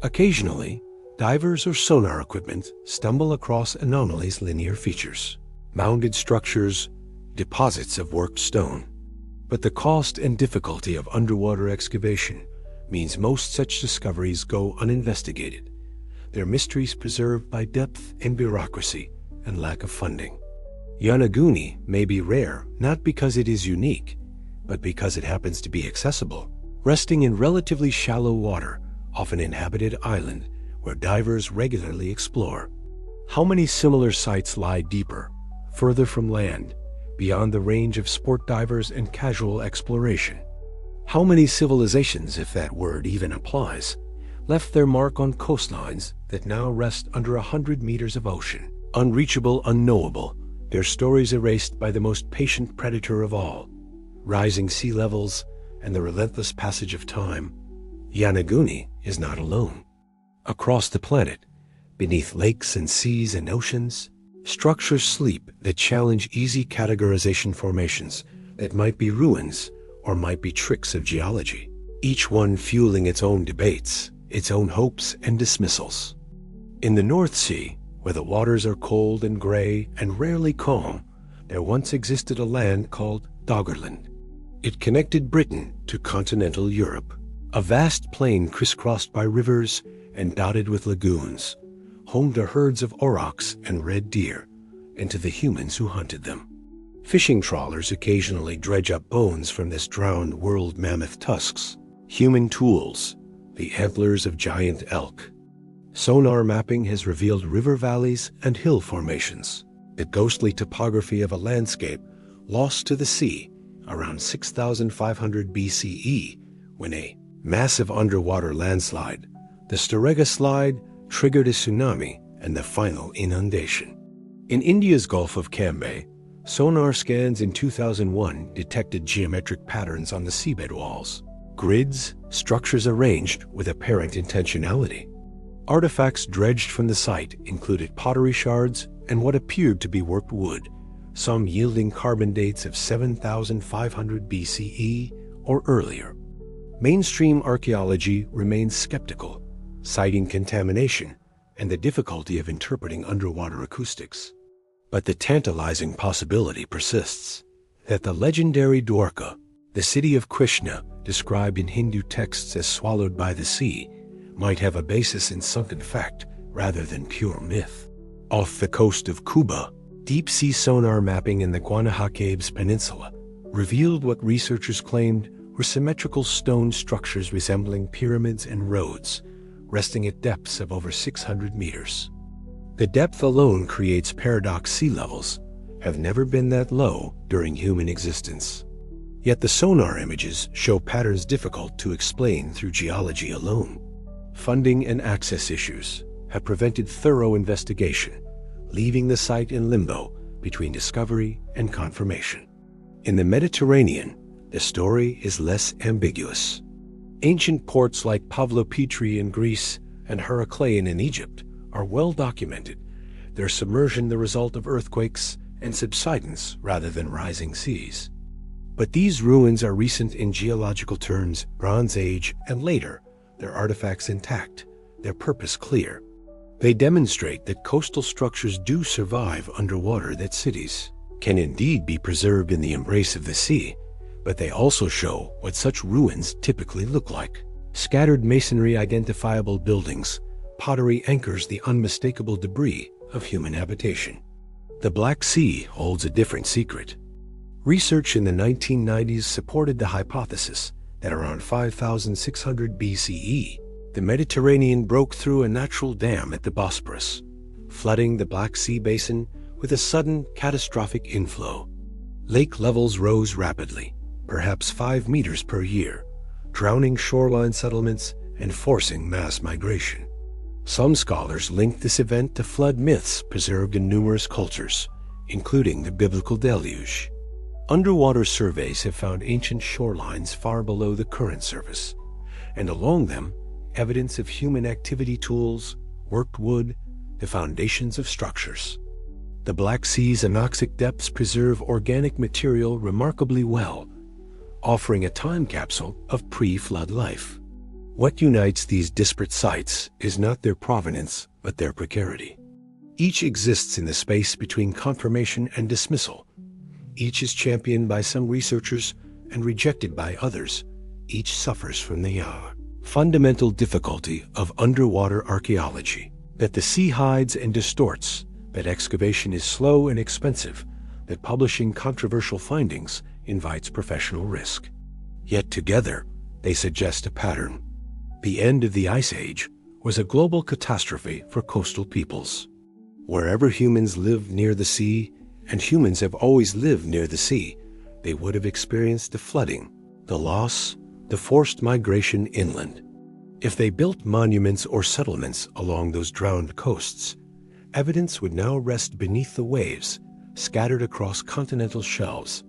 Occasionally, divers or sonar equipment stumble across anomalies' linear features, mounded structures, deposits of worked stone. But the cost and difficulty of underwater excavation means most such discoveries go uninvestigated, their mysteries preserved by depth and bureaucracy and lack of funding. Yonaguni may be rare not because it is unique, but because it happens to be accessible, resting in relatively shallow water off an inhabited island where divers regularly explore. How many similar sites lie deeper, further from land, beyond the range of sport divers and casual exploration? How many civilizations, if that word even applies, left their mark on coastlines that now rest under 100 meters of ocean? Unreachable, unknowable, their stories erased by the most patient predator of all, rising sea levels and the relentless passage of time. Yonaguni is not alone. Across the planet, beneath lakes and seas and oceans, structures sleep that challenge easy categorization formations that might be ruins or might be tricks of geology, each one fueling its own debates, its own hopes and dismissals. In the North Sea, where the waters are cold and gray and rarely calm, there once existed a land called Doggerland. It connected Britain to continental Europe, a vast plain crisscrossed by rivers and dotted with lagoons, home to herds of aurochs and red deer, and to the humans who hunted them. Fishing trawlers occasionally dredge up bones from this drowned world mammoth tusks, human tools, the antlers of giant elk. Sonar mapping has revealed river valleys and hill formations, the ghostly topography of a landscape lost to the sea around 6,500 BCE, when a massive underwater landslide, the Storegga Slide, triggered a tsunami and the final inundation. In India's Gulf of Cambay, sonar scans in 2001 detected geometric patterns on the seabed walls, grids, structures arranged with apparent intentionality. Artifacts dredged from the site included pottery shards and what appeared to be worked wood, some yielding carbon dates of 7,500 BCE or earlier. Mainstream archaeology remains skeptical, citing contamination and the difficulty of interpreting underwater acoustics. But the tantalizing possibility persists that the legendary Dwarka, the city of Krishna described in Hindu texts as swallowed by the sea, might have a basis in sunken fact rather than pure myth. Off the coast of Cuba, deep-sea sonar mapping in the Guanacaves Peninsula revealed what researchers claimed were symmetrical stone structures resembling pyramids and roads, resting at depths of over 600 meters. The depth alone creates paradox. Sea levels have never been that low during human existence. Yet the sonar images show patterns difficult to explain through geology alone. Funding and access issues have prevented thorough investigation, leaving the site in limbo between discovery and confirmation. In the Mediterranean, the story is less ambiguous. Ancient ports like Pavlopetri in Greece and Heracleion in Egypt are well documented, their submersion the result of earthquakes and subsidence rather than rising seas. But these ruins are recent in geological terms, Bronze Age and later, their artifacts intact, their purpose clear. They demonstrate that coastal structures do survive underwater, that cities can indeed be preserved in the embrace of the sea, but they also show what such ruins typically look like. Scattered masonry, identifiable buildings, pottery anchors the unmistakable debris of human habitation. The Black Sea holds a different secret. Research in the 1990s supported the hypothesis that around 5,600 BCE, the Mediterranean broke through a natural dam at the Bosporus, flooding the Black Sea basin with a sudden, catastrophic inflow. Lake levels rose rapidly, perhaps 5 meters per year, drowning shoreline settlements and forcing mass migration. Some scholars link this event to flood myths preserved in numerous cultures, including the biblical deluge. Underwater surveys have found ancient shorelines far below the current surface, and along them, evidence of human activity, tools, worked wood, the foundations of structures. The Black Sea's anoxic depths preserve organic material remarkably well, offering a time capsule of pre-flood life. What unites these disparate sites is not their provenance, but their precarity. Each exists in the space between confirmation and dismissal. Each is championed by some researchers and rejected by others. Each suffers from the fundamental difficulty of underwater archaeology, that the sea hides and distorts, that excavation is slow and expensive, that publishing controversial findings invites professional risk. Yet together, they suggest a pattern. The end of the Ice Age, was a global catastrophe for coastal peoples. Wherever humans lived near the sea, and humans have always lived near the sea, they would have experienced the flooding, the loss, the forced migration inland. If they built monuments or settlements along those drowned coasts, evidence would now rest beneath the waves, scattered across continental shelves,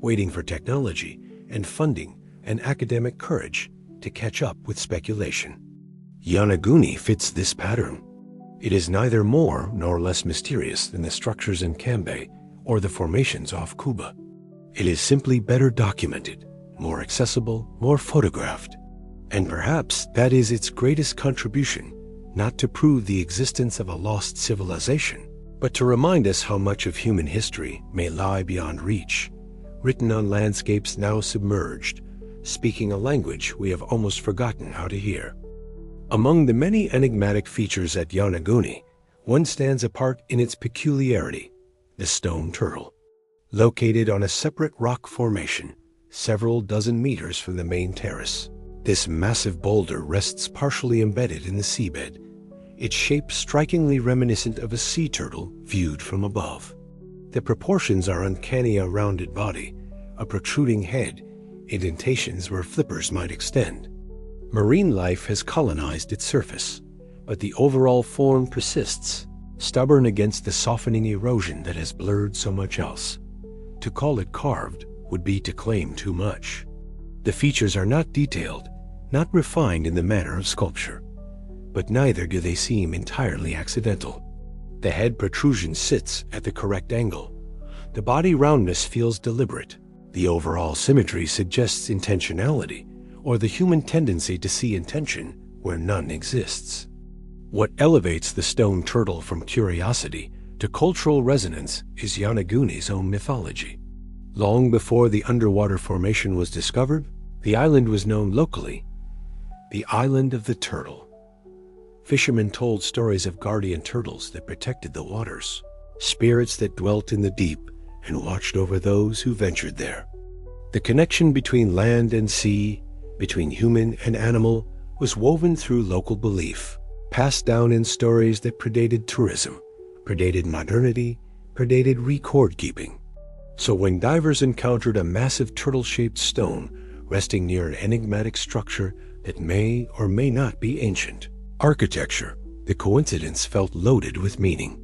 waiting for technology and funding and academic courage to catch up with speculation. Yonaguni fits this pattern. It is neither more nor less mysterious than the structures in Cambay or the formations off Cuba. It is simply better documented, more accessible, more photographed. And perhaps that is its greatest contribution, not to prove the existence of a lost civilization, but to remind us how much of human history may lie beyond reach, written on landscapes now submerged, speaking a language we have almost forgotten how to hear. Among the many enigmatic features at Yonaguni, one stands apart in its peculiarity: the stone turtle. Located on a separate rock formation, several dozen meters from the main terrace, this massive boulder rests partially embedded in the seabed, its shape strikingly reminiscent of a sea turtle viewed from above. The proportions are uncanny: a rounded body, a protruding head, indentations where flippers might extend. Marine life has colonized its surface, but the overall form persists, stubborn against the softening erosion that has blurred so much else. To call it carved would be to claim too much. The features are not detailed, not refined in the manner of sculpture, but neither do they seem entirely accidental. The head protrusion sits at the correct angle. The body roundness feels deliberate. The overall symmetry suggests intentionality, or the human tendency to see intention where none exists. What elevates the stone turtle from curiosity to cultural resonance is Yonaguni's own mythology. Long before the underwater formation was discovered, the island was known locally, the Island of the Turtle. Fishermen told stories of guardian turtles that protected the waters, spirits that dwelt in the deep and watched over those who ventured there. The connection between land and sea, between human and animal, was woven through local belief, passed down in stories that predated tourism, predated modernity, predated record-keeping. So when divers encountered a massive turtle-shaped stone resting near an enigmatic structure that may or may not be ancient architecture, the coincidence felt loaded with meaning.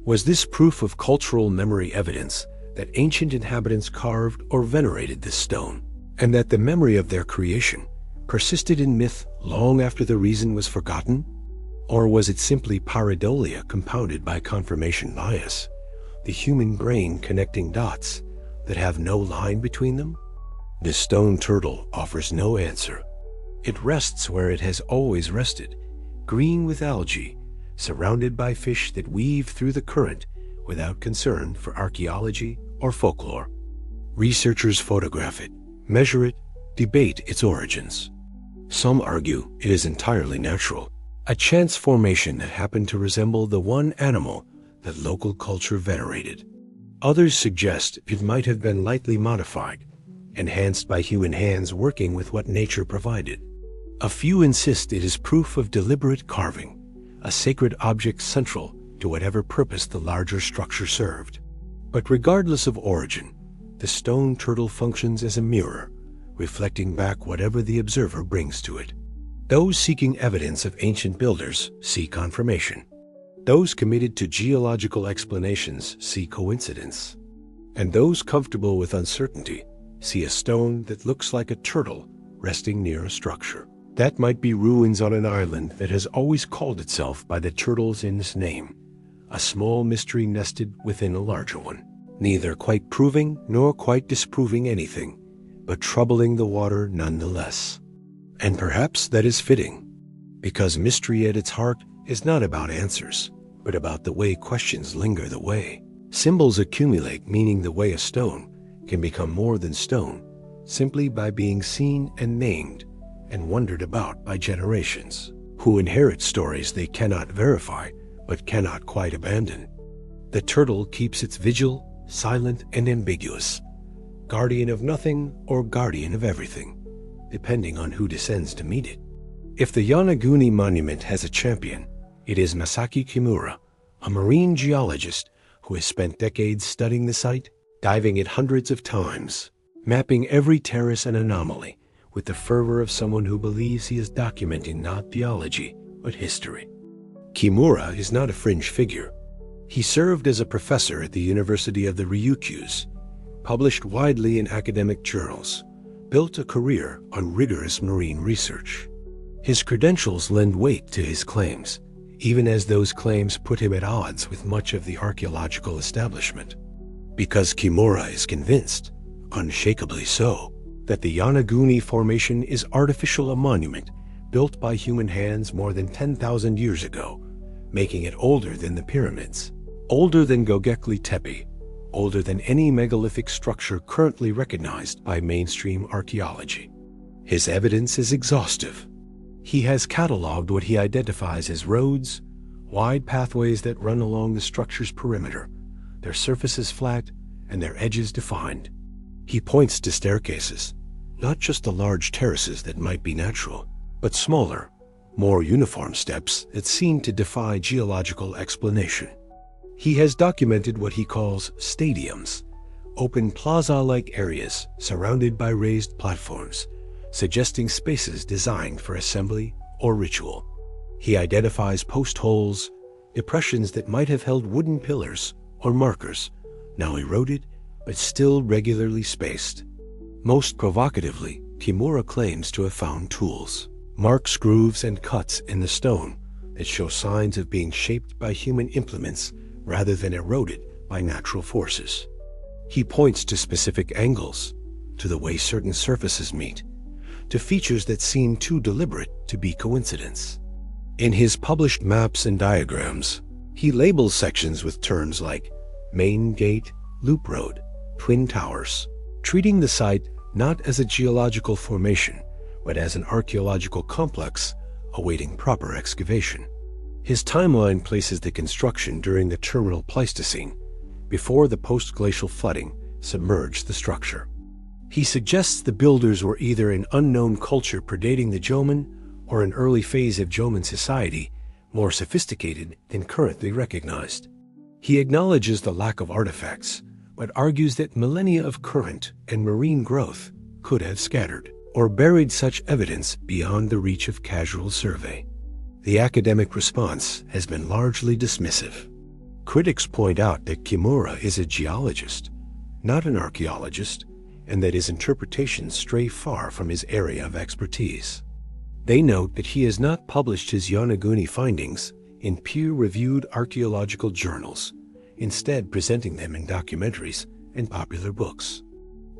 Was this proof of cultural memory evidence that ancient inhabitants carved or venerated this stone, and that the memory of their creation persisted in myth long after the reason was forgotten? Or was it simply pareidolia compounded by confirmation bias, the human brain connecting dots that have no line between them? The stone turtle offers no answer. It rests where it has always rested, green with algae, surrounded by fish that weave through the current without concern for archaeology or folklore. Researchers photograph it, measure it, debate its origins. Some argue it is entirely natural, a chance formation that happened to resemble the one animal that local culture venerated. Others suggest it might have been lightly modified, enhanced by human hands working with what nature provided. A few insist it is proof of deliberate carving, a sacred object central to whatever purpose the larger structure served. But regardless of origin, the stone turtle functions as a mirror, reflecting back whatever the observer brings to it. Those seeking evidence of ancient builders see confirmation. Those committed to geological explanations see coincidence. And those comfortable with uncertainty see a stone that looks like a turtle resting near a structure. That might be ruins on an island that has always called itself by the turtles in its name, a small mystery nested within a larger one, neither quite proving nor quite disproving anything, but troubling the water nonetheless. And perhaps that is fitting, because mystery at its heart is not about answers, but about the way questions linger the way. Symbols accumulate meaning the way a stone can become more than stone, simply by being seen and named and wondered about by generations, who inherit stories they cannot verify but cannot quite abandon. The turtle keeps its vigil, silent and ambiguous, guardian of nothing or guardian of everything, depending on who descends to meet it. If the Yonaguni Monument has a champion, it is Masaki Kimura, a marine geologist who has spent decades studying the site, diving it hundreds of times, mapping every terrace and anomaly with the fervor of someone who believes he is documenting not theology, but history. Kimura is not a fringe figure. He served as a professor at the University of the Ryukyus, published widely in academic journals, built a career on rigorous marine research. His credentials lend weight to his claims, even as those claims put him at odds with much of the archaeological establishment. Because Kimura is convinced, unshakably so, that the Yonaguni Formation is artificial a monument built by human hands more than 10,000 years ago, making it older than the pyramids, older than Göbekli Tepe, older than any megalithic structure currently recognized by mainstream archaeology. His evidence is exhaustive. He has cataloged what he identifies as roads, wide pathways that run along the structure's perimeter, their surfaces flat and their edges defined. He points to staircases, not just the large terraces that might be natural, but smaller, more uniform steps that seem to defy geological explanation. He has documented what he calls stadiums, open plaza-like areas surrounded by raised platforms, suggesting spaces designed for assembly or ritual. He identifies post holes, depressions that might have held wooden pillars or markers, now eroded but still regularly spaced. Most provocatively, Kimura claims to have found tools, marks, grooves, and cuts in the stone that show signs of being shaped by human implements rather than eroded by natural forces. He points to specific angles, to the way certain surfaces meet, to features that seem too deliberate to be coincidence. In his published maps and diagrams, he labels sections with terms like main gate, loop road, twin towers, treating the site not as a geological formation, but as an archaeological complex awaiting proper excavation. His timeline places the construction during the terminal Pleistocene, before the post-glacial flooding submerged the structure. He suggests the builders were either an unknown culture predating the Jōmon or an early phase of Jōmon society, more sophisticated than currently recognized. He acknowledges the lack of artifacts, but argues that millennia of current and marine growth could have scattered or buried such evidence beyond the reach of casual survey. The academic response has been largely dismissive. Critics point out that Kimura is a geologist, not an archaeologist, and that his interpretations stray far from his area of expertise. They note that he has not published his Yonaguni findings in peer-reviewed archaeological journals, instead presenting them in documentaries and popular books.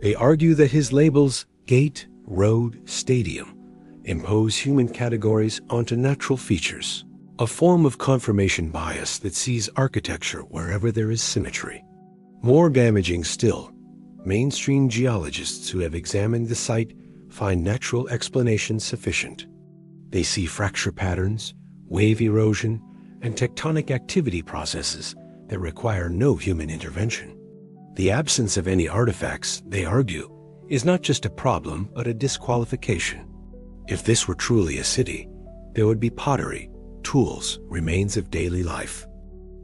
They argue that his labels gate, road, stadium impose human categories onto natural features, a form of confirmation bias that sees architecture wherever there is symmetry. More damaging still, mainstream geologists who have examined the site find natural explanations sufficient. They see fracture patterns, wave erosion, and tectonic activity processes that require no human intervention. The absence of any artifacts, they argue, is not just a problem but a disqualification. If this were truly a city, there would be pottery, tools, remains of daily life.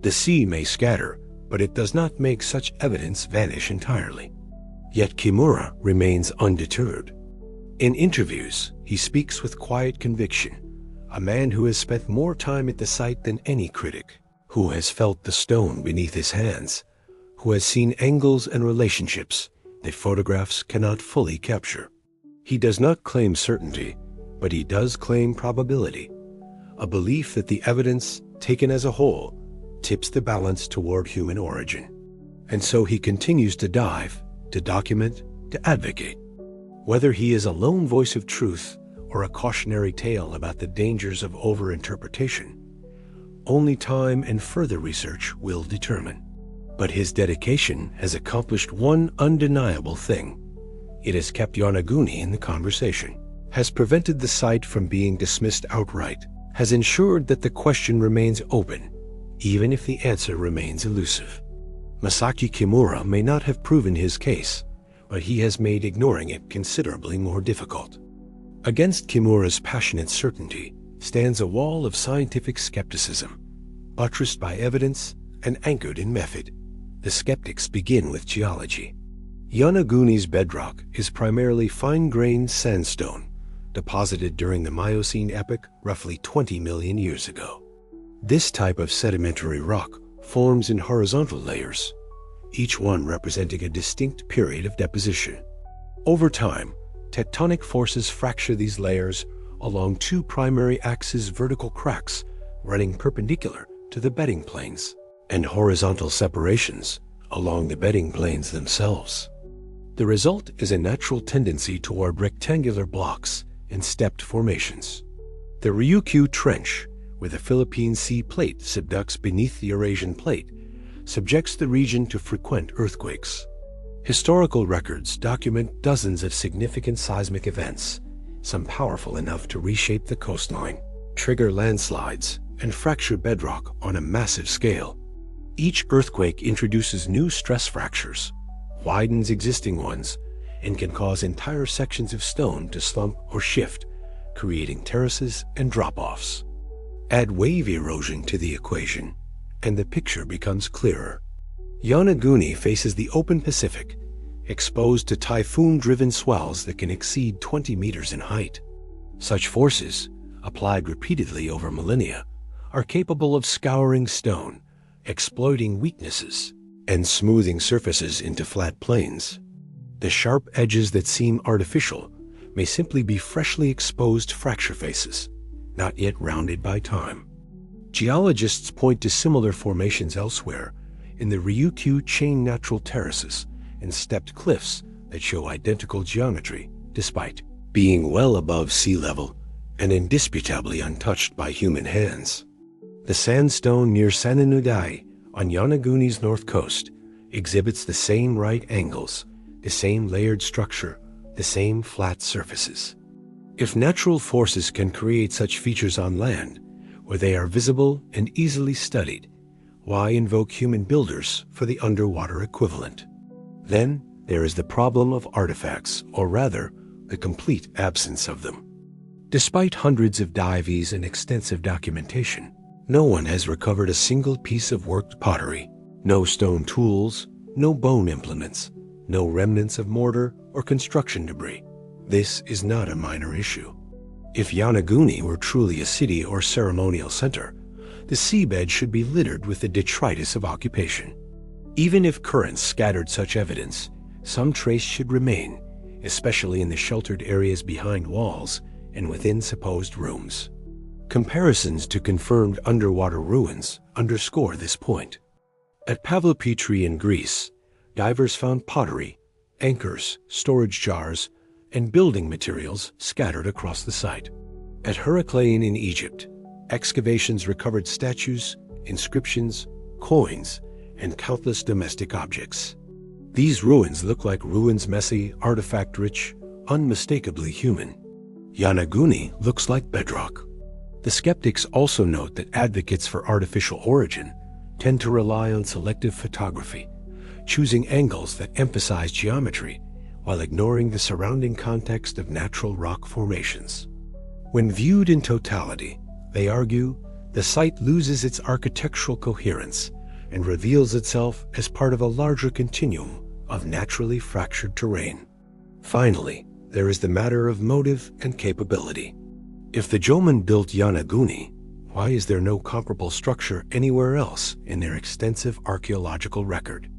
The sea may scatter, but it does not make such evidence vanish entirely. Yet Kimura remains undeterred. In interviews, he speaks with quiet conviction, a man who has spent more time at the site than any critic, who has felt the stone beneath his hands, who has seen angles and relationships that photographs cannot fully capture. He does not claim certainty, but he does claim probability, a belief that the evidence, taken as a whole, tips the balance toward human origin. And so he continues to dive, to document, to advocate. Whether he is a lone voice of truth or a cautionary tale about the dangers of overinterpretation, only time and further research will determine. But his dedication has accomplished one undeniable thing. It has kept Yonaguni in the conversation, has prevented the site from being dismissed outright, has ensured that the question remains open, even if the answer remains elusive. Masaki Kimura may not have proven his case, but he has made ignoring it considerably more difficult. Against Kimura's passionate certainty stands a wall of scientific skepticism, buttressed by evidence and anchored in method. The skeptics begin with geology. Yonaguni's bedrock is primarily fine-grained sandstone, deposited during the Miocene epoch roughly 20 million years ago. This type of sedimentary rock forms in horizontal layers, each one representing a distinct period of deposition. Over time, tectonic forces fracture these layers along two primary axes, vertical cracks running perpendicular to the bedding planes, and horizontal separations along the bedding planes themselves. The result is a natural tendency toward rectangular blocks and stepped formations. The Ryukyu Trench, where the Philippine Sea Plate subducts beneath the Eurasian Plate, subjects the region to frequent earthquakes. Historical records document dozens of significant seismic events, some powerful enough to reshape the coastline, trigger landslides, and fracture bedrock on a massive scale. Each earthquake introduces new stress fractures, widens existing ones, and can cause entire sections of stone to slump or shift, creating terraces and drop-offs. Add wave erosion to the equation, and the picture becomes clearer. Yonaguni faces the open Pacific, exposed to typhoon-driven swells that can exceed 20 meters in height. Such forces, applied repeatedly over millennia, are capable of scouring stone, exploiting weaknesses, and smoothing surfaces into flat plains. The sharp edges that seem artificial may simply be freshly exposed fracture faces, not yet rounded by time. Geologists point to similar formations elsewhere in the Ryukyu chain natural terraces and stepped cliffs that show identical geometry despite being well above sea level and indisputably untouched by human hands. The sandstone near Sananudai on Yonaguni's north coast exhibits the same right angles, the same layered structure, the same flat surfaces. If natural forces can create such features on land, where they are visible and easily studied, why invoke human builders for the underwater equivalent? Then there is the problem of artifacts, or rather, the complete absence of them. Despite hundreds of dives and extensive documentation, no one has recovered a single piece of worked pottery, no stone tools, no bone implements, no remnants of mortar or construction debris. This is not a minor issue. If Yonaguni were truly a city or ceremonial center, the seabed should be littered with the detritus of occupation. Even if currents scattered such evidence, some trace should remain, especially in the sheltered areas behind walls and within supposed rooms. Comparisons to confirmed underwater ruins underscore this point. At Pavlopetri in Greece, divers found pottery, anchors, storage jars, and building materials scattered across the site. At Heraclean in Egypt, excavations recovered statues, inscriptions, coins, and countless domestic objects. These ruins look like ruins messy, artifact-rich, unmistakably human. Yonaguni looks like bedrock. The skeptics also note that advocates for artificial origin tend to rely on selective photography, choosing angles that emphasize geometry while ignoring the surrounding context of natural rock formations. When viewed in totality, they argue, the site loses its architectural coherence and reveals itself as part of a larger continuum of naturally fractured terrain. Finally, there is the matter of motive and capability. If the Jōmon built Yonaguni, why is there no comparable structure anywhere else in their extensive archaeological record?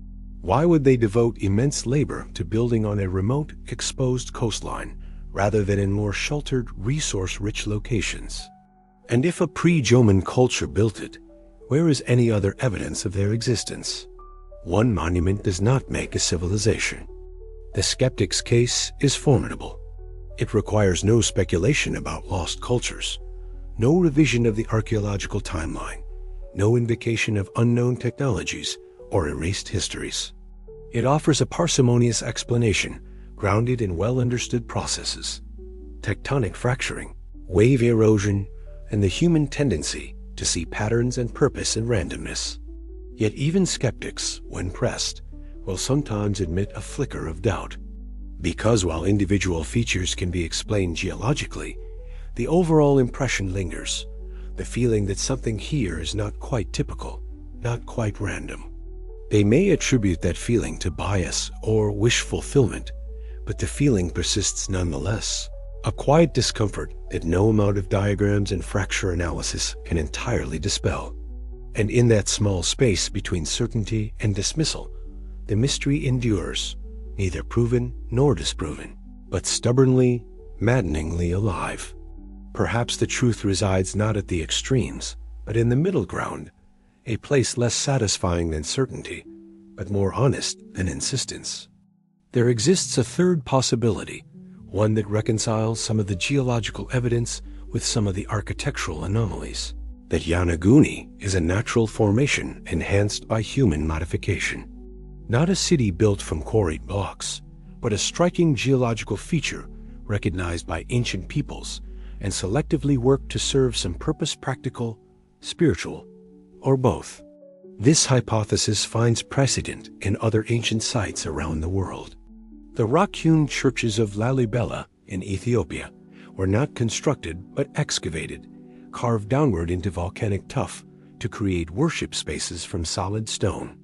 Why would they devote immense labor to building on a remote, exposed coastline rather than in more sheltered, resource-rich locations? And if a pre-Jōmon culture built it, where is any other evidence of their existence? One monument does not make a civilization. The skeptic's case is formidable. It requires no speculation about lost cultures, no revision of the archaeological timeline, no invocation of unknown technologies or erased histories. It offers a parsimonious explanation grounded in well-understood processes: tectonic fracturing, wave erosion, and the human tendency to see patterns and purpose in randomness. Yet even skeptics, when pressed, will sometimes admit a flicker of doubt. Because while individual features can be explained geologically, the overall impression lingers, the feeling that something here is not quite typical, not quite random. They may attribute that feeling to bias or wish fulfillment, but the feeling persists nonetheless, a quiet discomfort that no amount of diagrams and fracture analysis can entirely dispel. And in that small space between certainty and dismissal, the mystery endures, neither proven nor disproven, but stubbornly, maddeningly alive. Perhaps the truth resides not at the extremes, but in the middle ground, a place less satisfying than certainty, but more honest than insistence. There exists a third possibility, one that reconciles some of the geological evidence with some of the architectural anomalies, that Yonaguni is a natural formation enhanced by human modification. Not a city built from quarried blocks, but a striking geological feature recognized by ancient peoples and selectively worked to serve some purpose, practical, spiritual, or both. This hypothesis finds precedent in other ancient sites around the world. The rock-hewn churches of Lalibela in Ethiopia were not constructed but excavated, carved downward into volcanic tuff to create worship spaces from solid stone.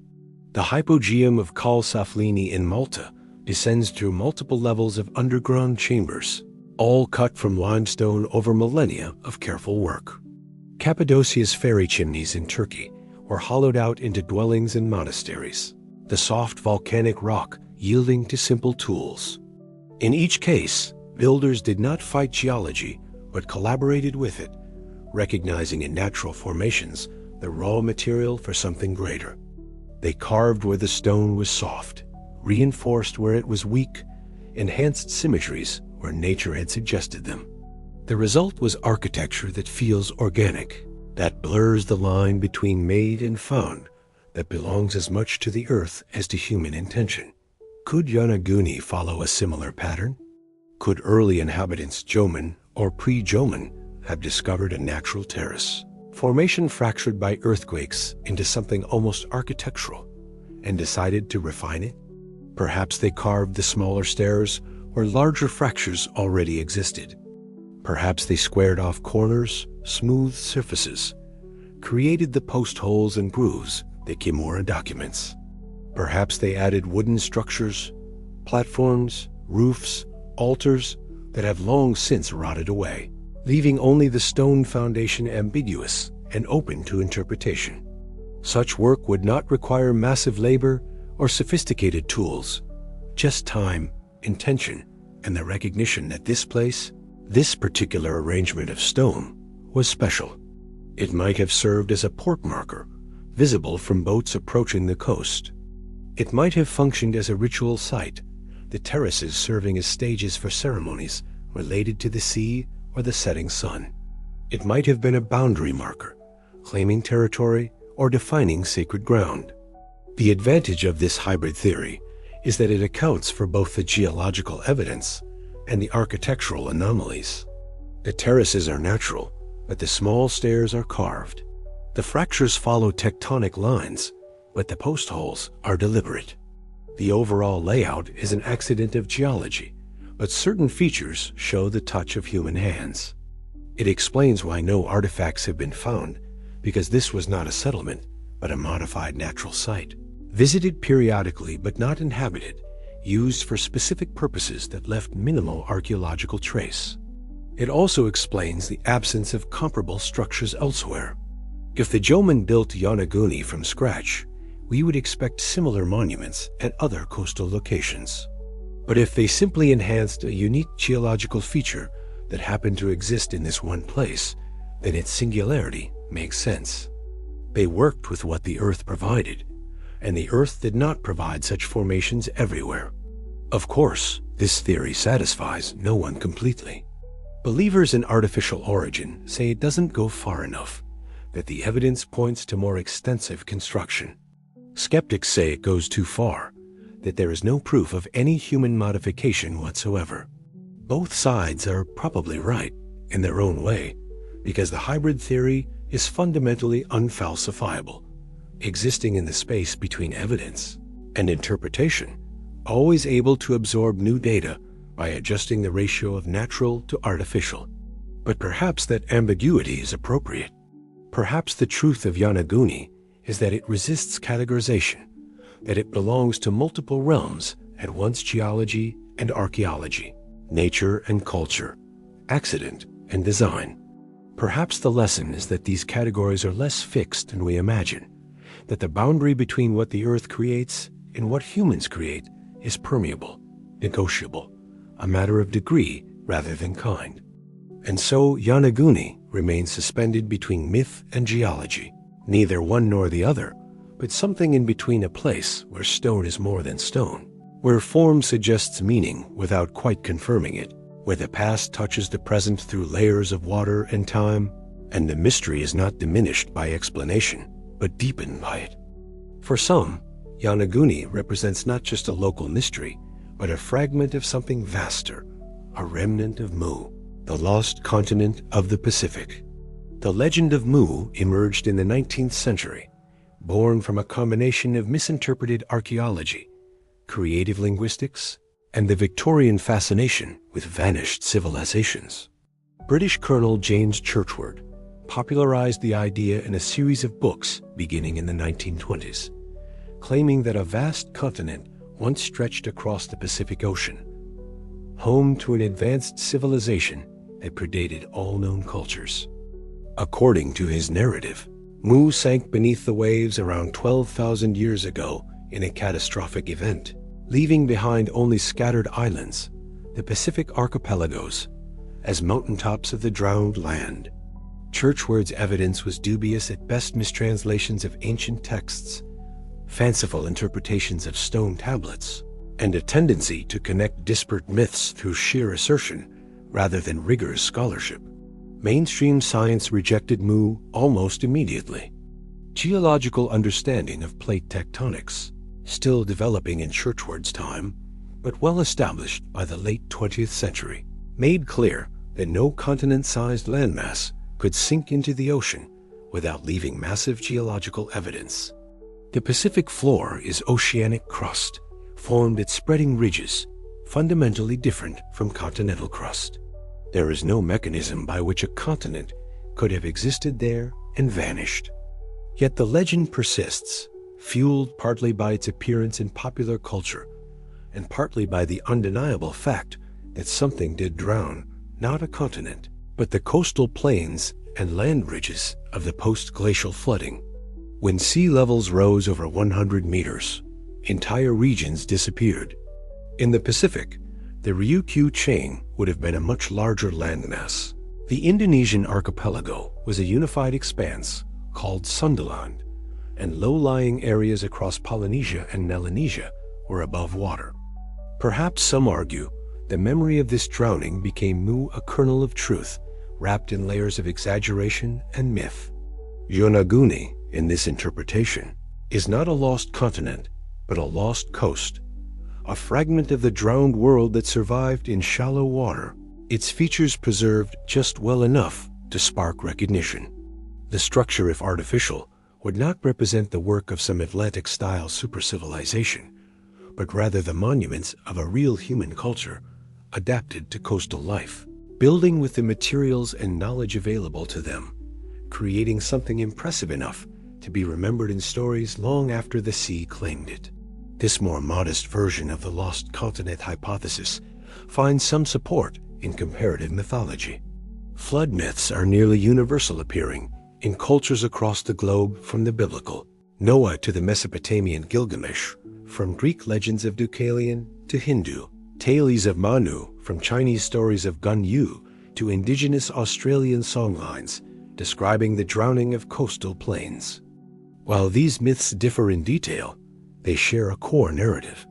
The hypogeum of Cal Saflieni in Malta descends through multiple levels of underground chambers, all cut from limestone over millennia of careful work. Cappadocia's fairy chimneys in Turkey were hollowed out into dwellings and monasteries, the soft volcanic rock yielding to simple tools. In each case, builders did not fight geology, but collaborated with it, recognizing in natural formations the raw material for something greater. They carved where the stone was soft, reinforced where it was weak, enhanced symmetries where nature had suggested them. The result was architecture that feels organic, that blurs the line between made and found, that belongs as much to the earth as to human intention. Could Yonaguni follow a similar pattern? Could early inhabitants Jōmon or pre-Jōmon have discovered a natural terrace, formation fractured by earthquakes into something almost architectural, and decided to refine it? Perhaps they carved the smaller stairs where larger fractures already existed. Perhaps they squared off corners, smoothed surfaces, created the post holes and grooves that Kimura documents. Perhaps they added wooden structures, platforms, roofs, altars that have long since rotted away, leaving only the stone foundation ambiguous and open to interpretation. Such work would not require massive labor or sophisticated tools, just time, intention, and the recognition that this place, this particular arrangement of stone, was special. It might have served as a port marker, visible from boats approaching the coast. It might have functioned as a ritual site, the terraces serving as stages for ceremonies related to the sea or the setting sun. It might have been a boundary marker, claiming territory or defining sacred ground. The advantage of this hybrid theory is that it accounts for both the geological evidence and the architectural anomalies. The terraces are natural, but the small stairs are carved. The fractures follow tectonic lines, but the post holes are deliberate. The overall layout is an accident of geology, but certain features show the touch of human hands. It explains why no artifacts have been found, because this was not a settlement, but a modified natural site, visited periodically but not inhabited, used for specific purposes that left minimal archaeological trace. It also explains the absence of comparable structures elsewhere. If the Jōmon built Yonaguni from scratch, we would expect similar monuments at other coastal locations. But if they simply enhanced a unique geological feature that happened to exist in this one place, then its singularity makes sense. They worked with what the earth provided, and the earth did not provide such formations everywhere. Of course, this theory satisfies no one completely. Believers in artificial origin say it doesn't go far enough, that the evidence points to more extensive construction. Skeptics say it goes too far, that there is no proof of any human modification whatsoever. Both sides are probably right in their own way, because the hybrid theory is fundamentally unfalsifiable, existing in the space between evidence and interpretation, always able to absorb new data by adjusting the ratio of natural to artificial. But perhaps that ambiguity is appropriate. Perhaps the truth of Yonaguni is that it resists categorization, that it belongs to multiple realms at once: geology and archaeology, nature and culture, accident and design. Perhaps the lesson is that these categories are less fixed than we imagine, that the boundary between what the earth creates and what humans create is permeable, negotiable, a matter of degree rather than kind. And so Yonaguni remains suspended between myth and geology, neither one nor the other, but something in between, a place where stone is more than stone, where form suggests meaning without quite confirming it, where the past touches the present through layers of water and time, and the mystery is not diminished by explanation, but deepened by it. For some, Yonaguni represents not just a local mystery, but a fragment of something vaster, a remnant of Mu, the lost continent of the Pacific. The legend of Mu emerged in the 19th century, born from a combination of misinterpreted archaeology, creative linguistics, and the Victorian fascination with vanished civilizations. British Colonel James Churchward popularized the idea in a series of books beginning in the 1920s, claiming that a vast continent once stretched across the Pacific Ocean, home to an advanced civilization that predated all known cultures. According to his narrative, Mu sank beneath the waves around 12,000 years ago in a catastrophic event, leaving behind only scattered islands, the Pacific archipelagos, as mountaintops of the drowned land. Churchward's evidence was dubious at best: mistranslations of ancient texts, fanciful interpretations of stone tablets, and a tendency to connect disparate myths through sheer assertion rather than rigorous scholarship. Mainstream science rejected Mu almost immediately. Geological understanding of plate tectonics, still developing in Churchward's time, but well established by the late 20th century, made clear that no continent-sized landmass could sink into the ocean without leaving massive geological evidence. The Pacific floor is oceanic crust, formed at spreading ridges, fundamentally different from continental crust. There is no mechanism by which a continent could have existed there and vanished. Yet the legend persists, fueled partly by its appearance in popular culture, and partly by the undeniable fact that something did drown, not a continent, but the coastal plains and land ridges of the post-glacial flooding. When sea levels rose over 100 meters, entire regions disappeared. In the Pacific, the Ryukyu chain would have been a much larger landmass. The Indonesian archipelago was a unified expanse called Sundaland, and low-lying areas across Polynesia and Melanesia were above water. Perhaps some argue the memory of this drowning became Mu a kernel of truth, wrapped in layers of exaggeration and myth. Yonaguni, in this interpretation, is not a lost continent, but a lost coast, a fragment of the drowned world that survived in shallow water, its features preserved just well enough to spark recognition. The structure, if artificial, would not represent the work of some Atlantic-style supercivilization, but rather the monuments of a real human culture adapted to coastal life, building with the materials and knowledge available to them, creating something impressive enough to be remembered in stories long after the sea claimed it. This more modest version of the lost continent hypothesis finds some support in comparative mythology. Flood myths are nearly universal, appearing in cultures across the globe, from the biblical Noah to the Mesopotamian Gilgamesh, from Greek legends of Deucalion to Hindu tales of Manu, from Chinese stories of Gun Yu to indigenous Australian songlines describing the drowning of coastal plains. While these myths differ in detail, they share a core narrative.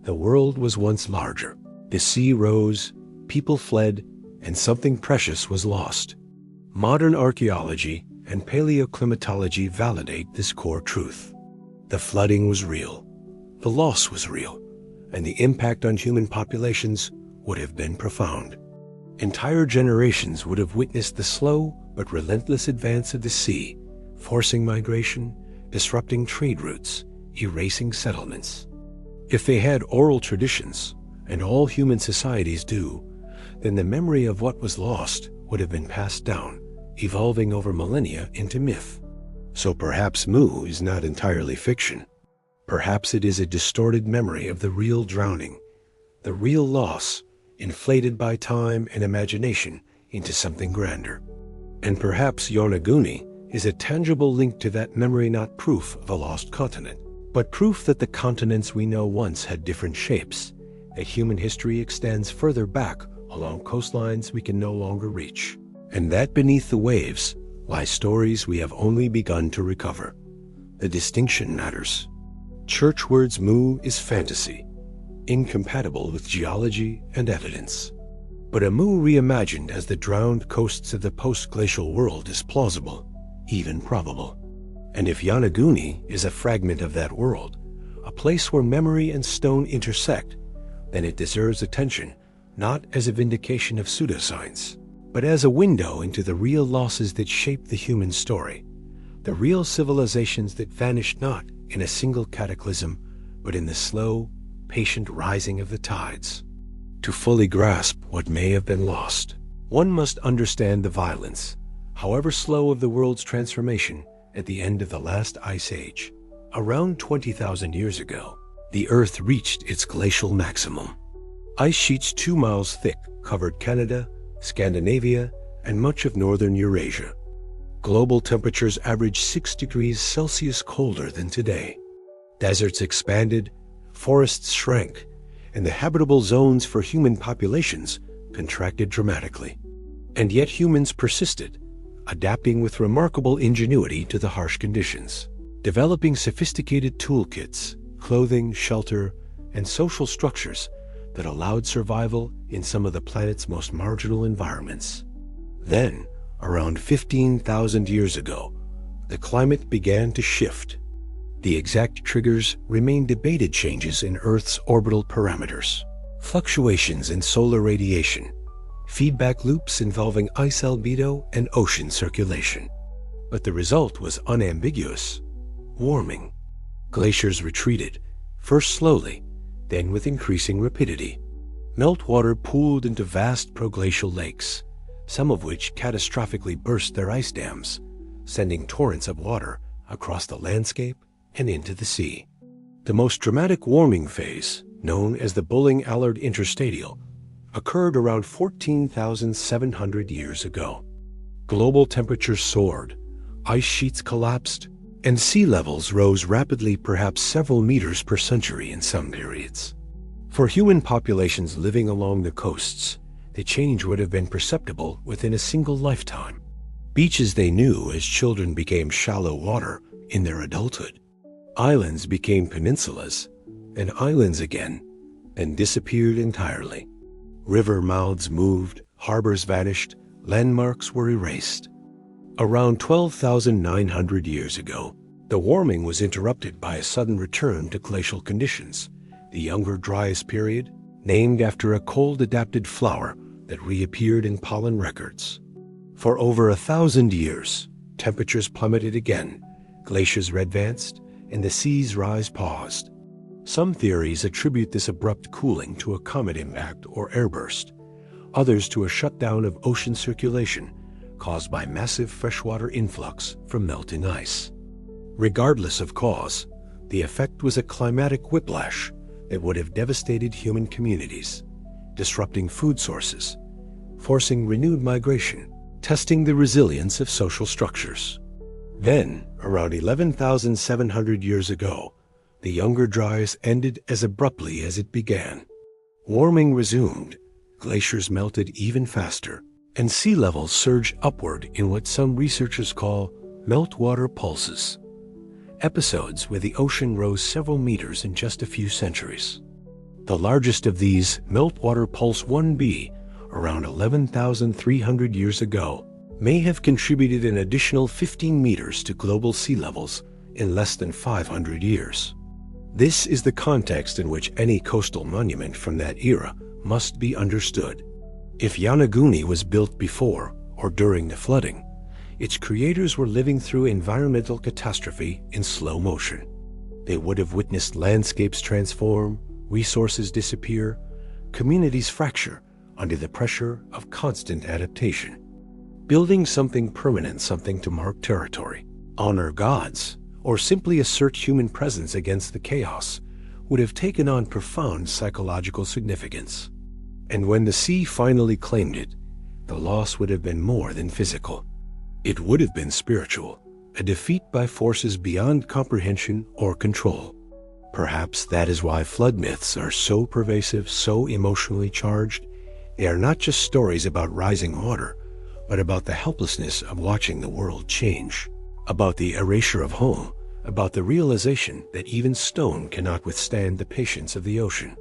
The world was once larger. The sea rose, people fled, and something precious was lost. Modern archaeology and paleoclimatology validate this core truth. The flooding was real, the loss was real, and the impact on human populations would have been profound. Entire generations would have witnessed the slow but relentless advance of the sea, forcing migration, disrupting trade routes, erasing settlements. If they had oral traditions, and all human societies do, then the memory of what was lost would have been passed down, evolving over millennia into myth. So perhaps Mu is not entirely fiction. Perhaps it is a distorted memory of the real drowning, the real loss, inflated by time and imagination into something grander. And perhaps Yonaguni is a tangible link to that memory, not proof of a lost continent, but proof that the continents we know once had different shapes, that human history extends further back along coastlines we can no longer reach, and that beneath the waves lie stories we have only begun to recover. The distinction matters. Church words Mu is fantasy, incompatible with geology and evidence. But a Mu reimagined as the drowned coasts of the post-glacial world is plausible, even probable. And if Yonaguni is a fragment of that world, a place where memory and stone intersect, then it deserves attention, not as a vindication of pseudoscience, but as a window into the real losses that shape the human story, the real civilizations that vanished not in a single cataclysm, but in the slow, patient rising of the tides. To fully grasp what may have been lost, one must understand the violence, however slow, of the world's transformation at the end of the last ice age. Around 20,000 years ago, the Earth reached its glacial maximum. Ice sheets 2 miles thick covered Canada, Scandinavia, and much of northern Eurasia. Global temperatures averaged 6 degrees Celsius colder than today. Deserts expanded, forests shrank, and the habitable zones for human populations contracted dramatically. And yet humans persisted, adapting with remarkable ingenuity to the harsh conditions, developing sophisticated toolkits, clothing, shelter, and social structures that allowed survival in some of the planet's most marginal environments. Then, around 15,000 years ago, the climate began to shift. The exact triggers remain debated: changes in Earth's orbital parameters, fluctuations in solar radiation, feedback loops involving ice albedo and ocean circulation. But the result was unambiguous: warming. Glaciers retreated, first slowly, then with increasing rapidity. Meltwater pooled into vast proglacial lakes, some of which catastrophically burst their ice dams, sending torrents of water across the landscape and into the sea. The most dramatic warming phase, known as the Bulling-Allard Interstadial, occurred around 14,700 years ago. Global temperatures soared, ice sheets collapsed, and sea levels rose rapidly, perhaps several meters per century in some periods. For human populations living along the coasts, the change would have been perceptible within a single lifetime. Beaches they knew as children became shallow water in their adulthood. Islands became peninsulas, and islands again, and disappeared entirely. River mouths moved, harbors vanished, landmarks were erased. Around 12,900 years ago, the warming was interrupted by a sudden return to glacial conditions, the Younger Dryas period, named after a cold-adapted flower that reappeared in pollen records. For over 1,000 years, temperatures plummeted again, glaciers advanced, and the sea's rise paused. Some theories attribute this abrupt cooling to a comet impact or airburst, others to a shutdown of ocean circulation caused by massive freshwater influx from melting ice. Regardless of cause, the effect was a climatic whiplash that would have devastated human communities, disrupting food sources, forcing renewed migration, testing the resilience of social structures. Then, around 11,700 years ago, the Younger Dryas ended as abruptly as it began. Warming resumed, glaciers melted even faster, and sea levels surged upward in what some researchers call meltwater pulses, episodes where the ocean rose several meters in just a few centuries. The largest of these, meltwater pulse 1b, around 11,300 years ago, may have contributed an additional 15 meters to global sea levels in less than 500 years. This is the context in which any coastal monument from that era must be understood. If Yonaguni was built before or during the flooding, its creators were living through environmental catastrophe in slow motion. They would have witnessed landscapes transform, resources disappear, communities fracture under the pressure of constant adaptation. Building something permanent, something to mark territory, honor gods, or simply assert human presence against the chaos would have taken on profound psychological significance. And when the sea finally claimed it, the loss would have been more than physical. It would have been spiritual, a defeat by forces beyond comprehension or control. Perhaps that is why flood myths are so pervasive, so emotionally charged. They are not just stories about rising water, but about the helplessness of watching the world change, about the erasure of home, about the realization that even stone cannot withstand the patience of the ocean.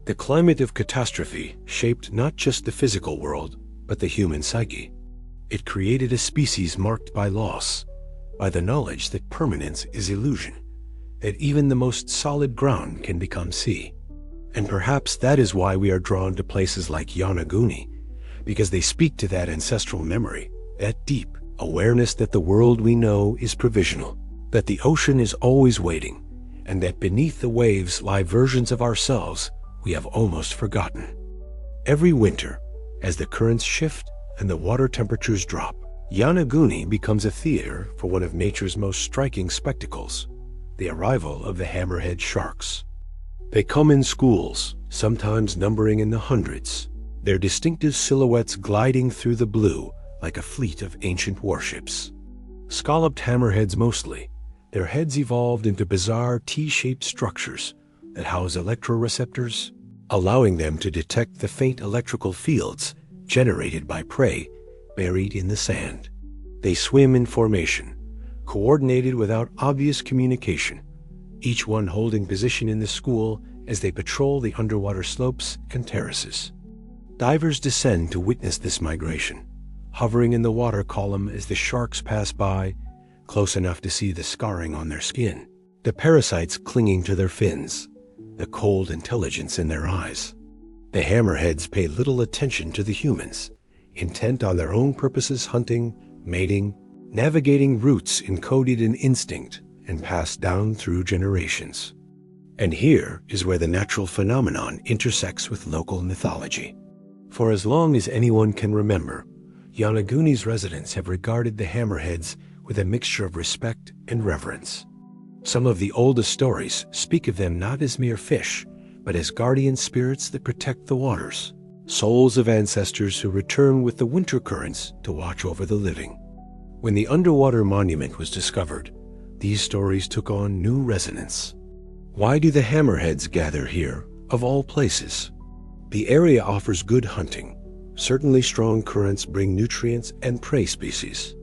The climate of catastrophe shaped not just the physical world, but the human psyche. It created a species marked by loss, by the knowledge that permanence is illusion, that even the most solid ground can become sea. And perhaps that is why we are drawn to places like Yonaguni, because they speak to that ancestral memory, that deep awareness that the world we know is provisional, that the ocean is always waiting, and that beneath the waves lie versions of ourselves we have almost forgotten. Every winter, as the currents shift and the water temperatures drop, Yonaguni becomes a theater for one of nature's most striking spectacles, the arrival of the hammerhead sharks. They come in schools, sometimes numbering in the hundreds, their distinctive silhouettes gliding through the blue like a fleet of ancient warships. Scalloped hammerheads mostly, their heads evolved into bizarre T-shaped structures that house electroreceptors, allowing them to detect the faint electrical fields generated by prey buried in the sand. They swim in formation, coordinated without obvious communication, each one holding position in the school as they patrol the underwater slopes and terraces. Divers descend to witness this migration, hovering in the water column as the sharks pass by, close enough to see the scarring on their skin, the parasites clinging to their fins, the cold intelligence in their eyes. The hammerheads pay little attention to the humans, intent on their own purposes, hunting, mating, navigating routes encoded in instinct and passed down through generations. And here is where the natural phenomenon intersects with local mythology. For as long as anyone can remember, Yonaguni's residents have regarded the hammerheads with a mixture of respect and reverence. Some of the oldest stories speak of them not as mere fish, but as guardian spirits that protect the waters, souls of ancestors who return with the winter currents to watch over the living. When the underwater monument was discovered, these stories took on new resonance. Why do the hammerheads gather here, of all places? The area offers good hunting. Certainly strong currents bring nutrients and prey species.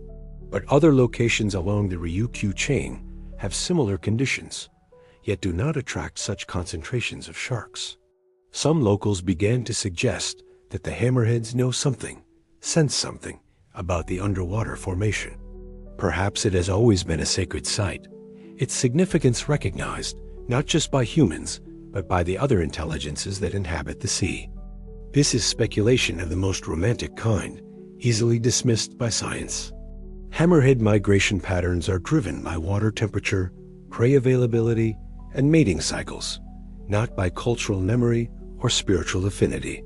But other locations along the Ryukyu chain have similar conditions, yet do not attract such concentrations of sharks. Some locals began to suggest that the hammerheads know something, sense something, about the underwater formation. Perhaps it has always been a sacred site, its significance recognized not just by humans, but by the other intelligences that inhabit the sea. This is speculation of the most romantic kind, easily dismissed by science. Hammerhead migration patterns are driven by water temperature, prey availability, and mating cycles, not by cultural memory or spiritual affinity.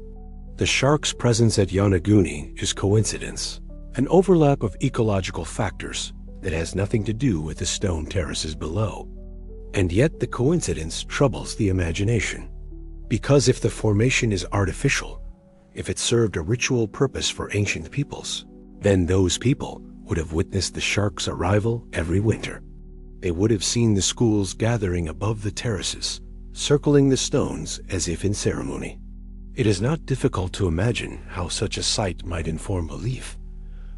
The shark's presence at Yonaguni is coincidence, an overlap of ecological factors that has nothing to do with the stone terraces below. And yet the coincidence troubles the imagination. Because if the formation is artificial, if it served a ritual purpose for ancient peoples, then those people would have witnessed the shark's arrival every winter. They would have seen the schools gathering above the terraces, circling the stones as if in ceremony. It is not difficult to imagine how such a sight might inform belief,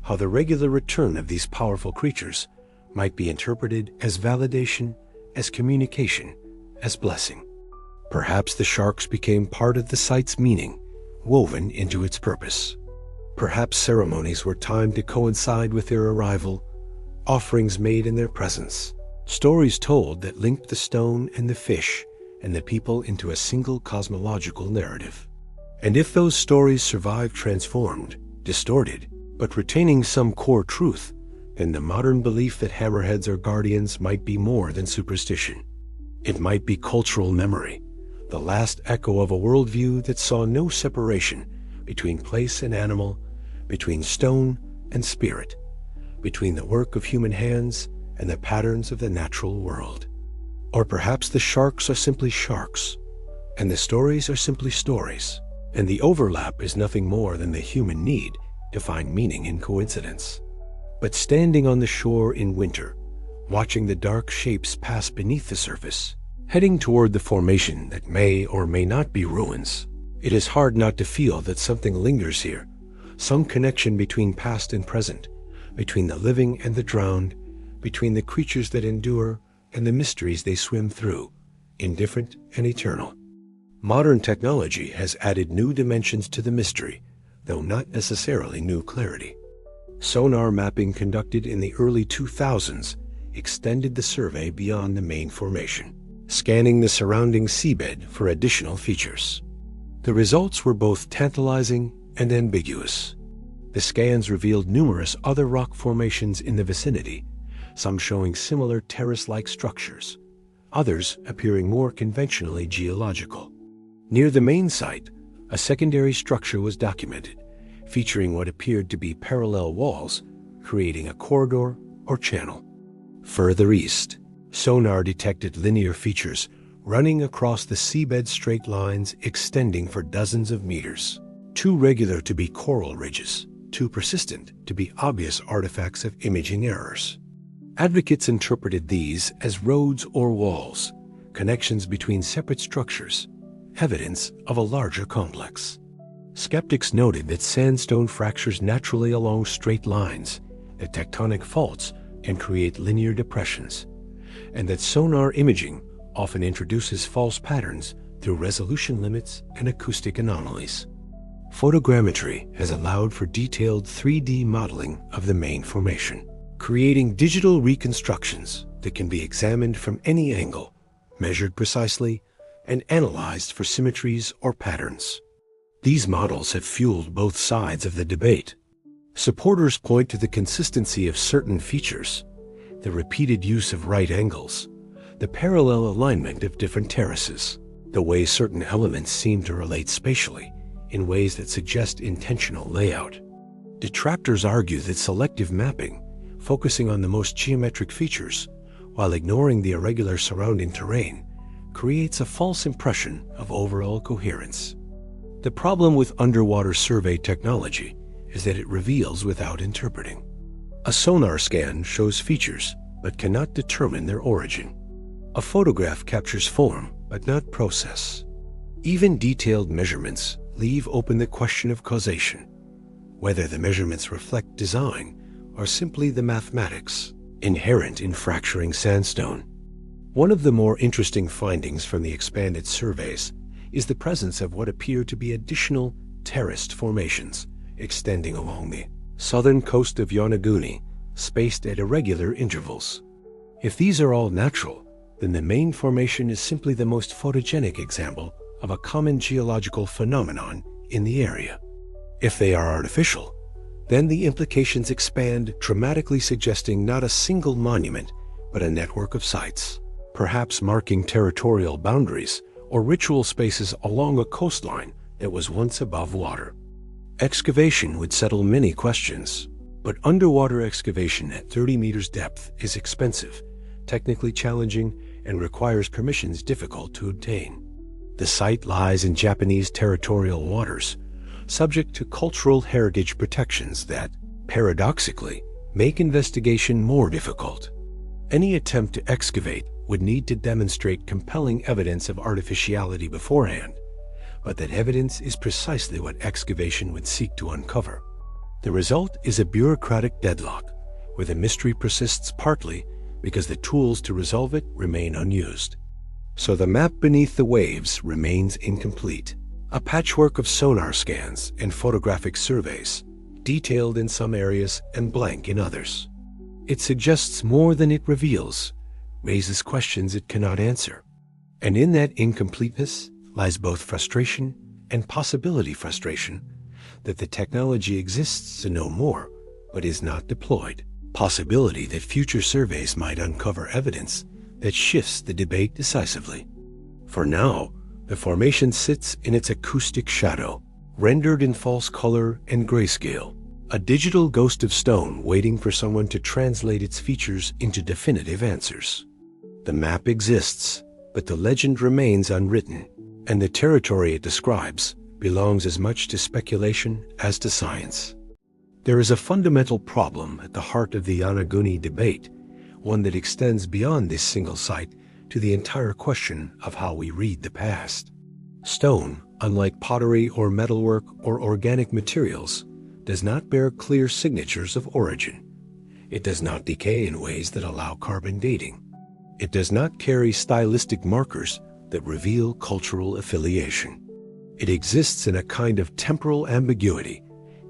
how the regular return of these powerful creatures might be interpreted as validation, as communication, as blessing. Perhaps the sharks became part of the site's meaning, woven into its purpose. Perhaps ceremonies were timed to coincide with their arrival, offerings made in their presence, stories told that linked the stone and the fish and the people into a single cosmological narrative. And if those stories survive transformed, distorted, but retaining some core truth, then the modern belief that hammerheads are guardians might be more than superstition. It might be cultural memory, the last echo of a worldview that saw no separation between place and animal, between stone and spirit, between the work of human hands and the patterns of the natural world. Or perhaps the sharks are simply sharks, and the stories are simply stories, and the overlap is nothing more than the human need to find meaning in coincidence. But standing on the shore in winter, watching the dark shapes pass beneath the surface, heading toward the formation that may or may not be ruins, it is hard not to feel that something lingers here, some connection between past and present, between the living and the drowned, between the creatures that endure and the mysteries they swim through, indifferent and eternal. Modern technology has added new dimensions to the mystery, though not necessarily new clarity. Sonar mapping conducted in the early 2000s extended the survey beyond the main formation, scanning the surrounding seabed for additional features. The results were both tantalizing and ambiguous. The scans revealed numerous other rock formations in the vicinity, some showing similar terrace-like structures, others appearing more conventionally geological. Near the main site, a secondary structure was documented, featuring what appeared to be parallel walls, creating a corridor or channel. Further east, sonar detected linear features running across the seabed, straight lines extending for dozens of meters. Too regular to be coral ridges, too persistent to be obvious artifacts of imaging errors. Advocates interpreted these as roads or walls, connections between separate structures, evidence of a larger complex. Skeptics noted that sandstone fractures naturally along straight lines, that tectonic faults can create linear depressions, and that sonar imaging often introduces false patterns through resolution limits and acoustic anomalies. Photogrammetry has allowed for detailed 3D modeling of the main formation, creating digital reconstructions that can be examined from any angle, measured precisely, and analyzed for symmetries or patterns. These models have fueled both sides of the debate. Supporters point to the consistency of certain features, the repeated use of right angles, the parallel alignment of different terraces, the way certain elements seem to relate spatially in ways that suggest intentional layout. Detractors argue that selective mapping, focusing on the most geometric features while ignoring the irregular surrounding terrain, creates a false impression of overall coherence. The problem with underwater survey technology is that it reveals without interpreting. A sonar scan shows features but cannot determine their origin. A photograph captures form but not process. Even detailed measurements leave open the question of causation, whether the measurements reflect design or simply the mathematics inherent in fracturing sandstone. One of the more interesting findings from the expanded surveys is the presence of what appear to be additional terraced formations extending along the southern coast of Yonaguni, spaced at irregular intervals. If these are all natural, then the main formation is simply the most photogenic example of a common geological phenomenon in the area. If they are artificial, then the implications expand dramatically, suggesting not a single monument, but a network of sites, perhaps marking territorial boundaries or ritual spaces along a coastline that was once above water. Excavation would settle many questions, but underwater excavation at 30 meters depth is expensive, technically challenging, and requires permissions difficult to obtain. The site lies in Japanese territorial waters, subject to cultural heritage protections that, paradoxically, make investigation more difficult. Any attempt to excavate would need to demonstrate compelling evidence of artificiality beforehand, but that evidence is precisely what excavation would seek to uncover. The result is a bureaucratic deadlock, where the mystery persists partly because the tools to resolve it remain unused. So the map beneath the waves remains incomplete, a patchwork of sonar scans and photographic surveys, detailed in some areas and blank in others. It suggests more than it reveals, raises questions it cannot answer. And in that incompleteness lies both frustration and possibility frustration that the technology exists to know more, but is not deployed. Possibility that future surveys might uncover evidence that shifts the debate decisively. For now, the formation sits in its acoustic shadow, rendered in false color and grayscale, a digital ghost of stone waiting for someone to translate its features into definitive answers. The map exists, but the legend remains unwritten, and the territory it describes belongs as much to speculation as to science. There is a fundamental problem at the heart of the Yonaguni debate, one that extends beyond this single site to the entire question of how we read the past. Stone, unlike pottery or metalwork or organic materials, does not bear clear signatures of origin. It does not decay in ways that allow carbon dating. It does not carry stylistic markers that reveal cultural affiliation. It exists in a kind of temporal ambiguity,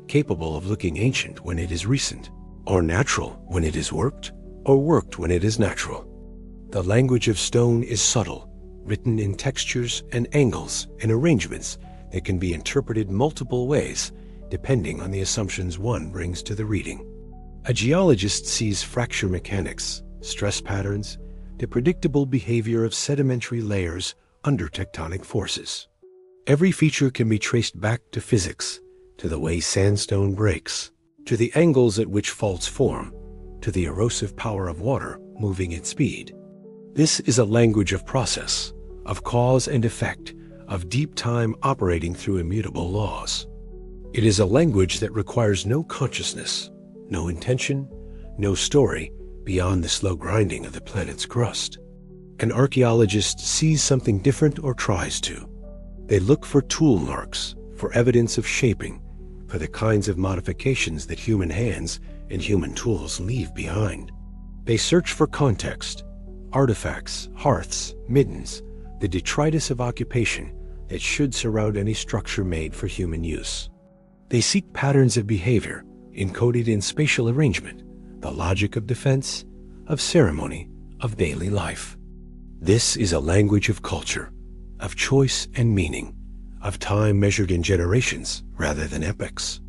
capable of looking ancient when it is recent, or natural when it is worked, or worked when it is natural. The language of stone is subtle, written in textures and angles and arrangements that can be interpreted multiple ways, depending on the assumptions one brings to the reading. A geologist sees fracture mechanics, stress patterns, the predictable behavior of sedimentary layers under tectonic forces. Every feature can be traced back to physics, to the way sandstone breaks, to the angles at which faults form, to the erosive power of water moving at speed. This is a language of process, of cause and effect, of deep time operating through immutable laws. It is a language that requires no consciousness, no intention, no story beyond the slow grinding of the planet's crust. An archaeologist sees something different or tries to. They look for tool marks, for evidence of shaping, for the kinds of modifications that human hands and human tools leave behind. They search for context, artifacts, hearths, middens, the detritus of occupation that should surround any structure made for human use. They seek patterns of behavior encoded in spatial arrangement, the logic of defense, of ceremony, of daily life. This is a language of culture, of choice and meaning, of time measured in generations rather than epochs.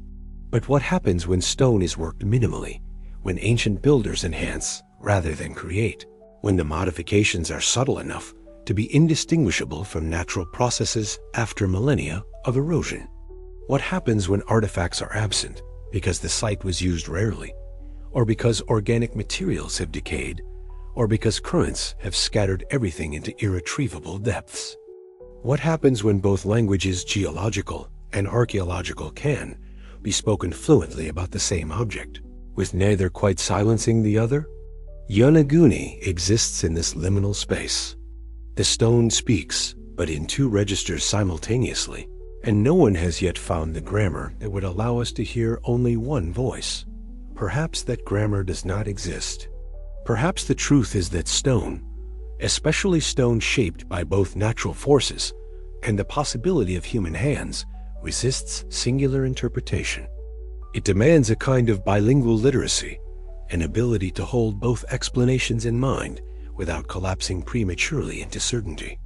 But what happens when stone is worked minimally, when ancient builders enhance rather than create, when the modifications are subtle enough to be indistinguishable from natural processes after millennia of erosion? What happens when artifacts are absent because the site was used rarely, or because organic materials have decayed, or because currents have scattered everything into irretrievable depths? What happens when both languages, geological and archaeological, can be spoken fluently about the same object, with neither quite silencing the other? Yonaguni exists in this liminal space. The stone speaks, but in two registers simultaneously, and no one has yet found the grammar that would allow us to hear only one voice. Perhaps that grammar does not exist. Perhaps the truth is that stone, especially stone shaped by both natural forces and the possibility of human hands, resists singular interpretation. It demands a kind of bilingual literacy, an ability to hold both explanations in mind without collapsing prematurely into certainty.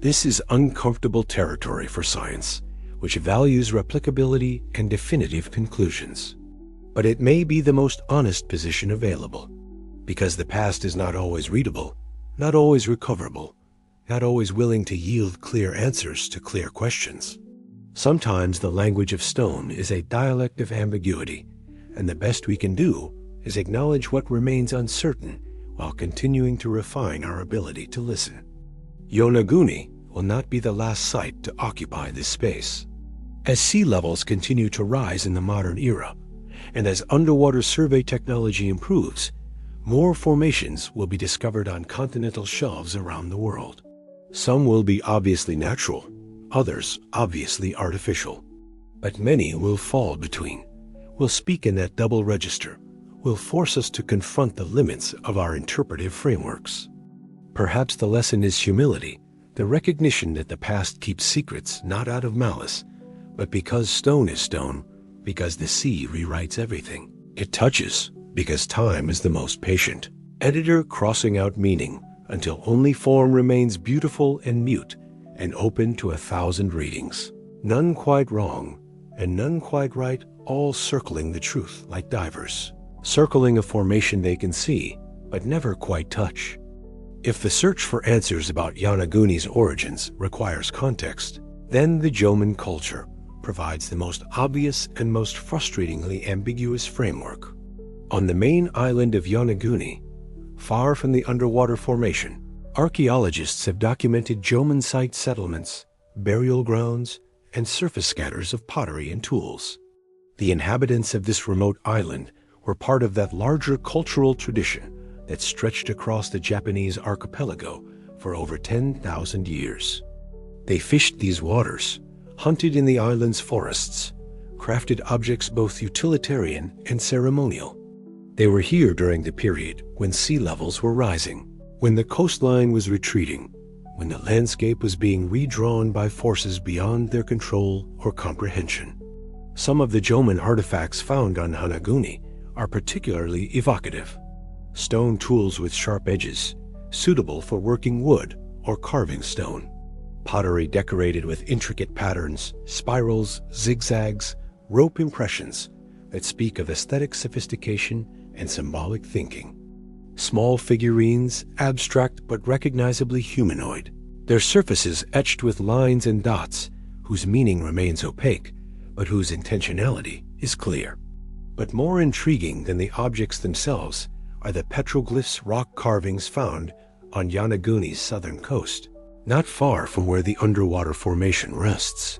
This is uncomfortable territory for science, which values replicability and definitive conclusions. But it may be the most honest position available, because the past is not always readable, not always recoverable, not always willing to yield clear answers to clear questions. Sometimes the language of stone is a dialect of ambiguity, and the best we can do is acknowledge what remains uncertain while continuing to refine our ability to listen. Yonaguni will not be the last site to occupy this space. As sea levels continue to rise in the modern era, and as underwater survey technology improves, more formations will be discovered on continental shelves around the world. Some will be obviously natural, others obviously artificial. But many will fall between, will speak in that double register, will force us to confront the limits of our interpretive frameworks. Perhaps the lesson is humility, the recognition that the past keeps secrets not out of malice, but because stone is stone, because the sea rewrites everything. It touches, because time is the most patient. Editor crossing out meaning until only form remains beautiful and mute and open to 1,000 readings. None quite wrong and none quite right, all circling the truth like divers, circling a formation they can see but never quite touch. If the search for answers about Yonaguni's origins requires context, then the Jōmon culture provides the most obvious and most frustratingly ambiguous framework. On the main island of Yonaguni, far from the underwater formation, archaeologists have documented Jōmon site settlements, burial grounds, and surface scatters of pottery and tools. The inhabitants of this remote island were part of that larger cultural tradition that stretched across the Japanese archipelago for over 10,000 years. They fished these waters, hunted in the island's forests, crafted objects both utilitarian and ceremonial. They were here during the period when sea levels were rising, when the coastline was retreating, when the landscape was being redrawn by forces beyond their control or comprehension. Some of the Jōmon artifacts found on Yonaguni are particularly evocative. Stone tools with sharp edges, suitable for working wood or carving stone. Pottery decorated with intricate patterns, spirals, zigzags, rope impressions that speak of aesthetic sophistication and symbolic thinking. Small figurines, abstract but recognizably humanoid, their surfaces etched with lines and dots whose meaning remains opaque, but whose intentionality is clear. But more intriguing than the objects themselves are the petroglyphs rock carvings found on Yonaguni's southern coast, not far from where the underwater formation rests.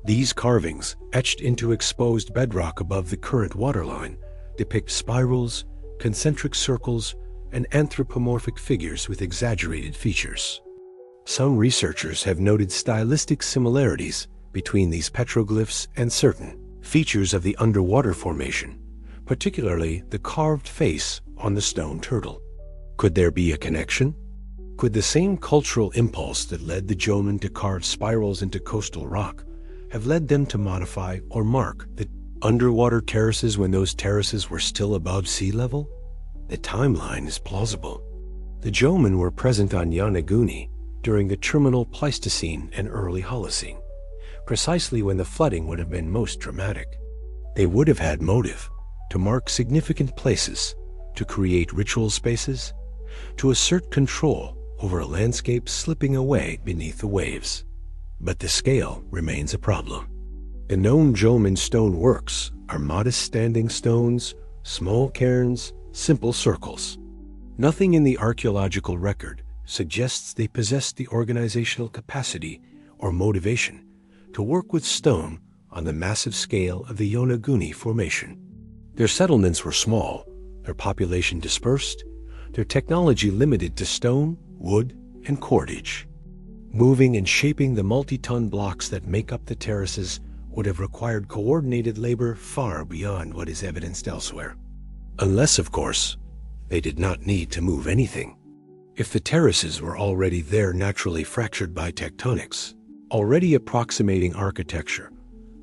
These carvings, etched into exposed bedrock above the current waterline, depict spirals, concentric circles, and anthropomorphic figures with exaggerated features. Some researchers have noted stylistic similarities between these petroglyphs and certain features of the underwater formation, particularly the carved face on the stone turtle. Could there be a connection? Could the same cultural impulse that led the Jōmon to carve spirals into coastal rock have led them to modify or mark the underwater terraces when those terraces were still above sea level? The timeline is plausible. The Jōmon were present on Yonaguni during the terminal Pleistocene and early Holocene, precisely when the flooding would have been most dramatic. They would have had motive to mark significant places, to create ritual spaces, to assert control over a landscape slipping away beneath the waves. But the scale remains a problem. The known Jōmon stone works are modest standing stones, small cairns, simple circles. Nothing in the archaeological record suggests they possessed the organizational capacity or motivation to work with stone on the massive scale of the Yonaguni formation. Their settlements were small, their population dispersed, their technology limited to stone, wood, and cordage. Moving and shaping the multi-ton blocks that make up the terraces would have required coordinated labor far beyond what is evidenced elsewhere. Unless, of course, they did not need to move anything. If the terraces were already there naturally fractured by tectonics, already approximating architecture,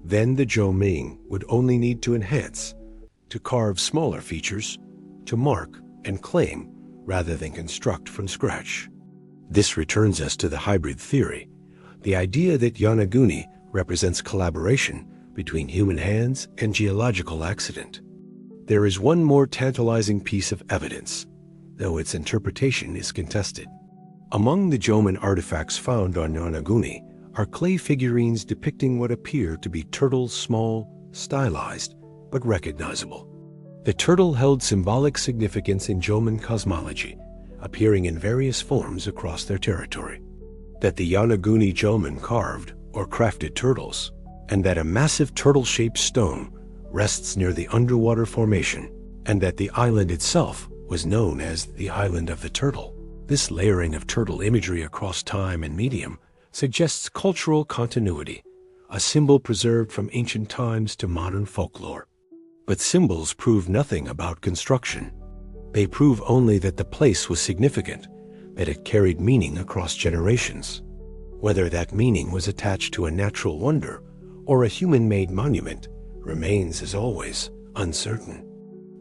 then the Jōmon would only need to enhance, to carve smaller features, to mark and claim rather than construct from scratch. This returns us to the hybrid theory, the idea that Yonaguni represents collaboration between human hands and geological accident. There is one more tantalizing piece of evidence, though its interpretation is contested. Among the Jōmon artifacts found on Yonaguni are clay figurines depicting what appear to be turtles, small, stylized, but recognizable. The turtle held symbolic significance in Jōmon cosmology, appearing in various forms across their territory. That the Yonaguni Jōmon carved or crafted turtles, and that a massive turtle-shaped stone rests near the underwater formation, and that the island itself was known as the Island of the Turtle. This layering of turtle imagery across time and medium suggests cultural continuity, a symbol preserved from ancient times to modern folklore. But symbols prove nothing about construction. They prove only that the place was significant, that it carried meaning across generations. Whether that meaning was attached to a natural wonder or a human-made monument remains, as always, uncertain.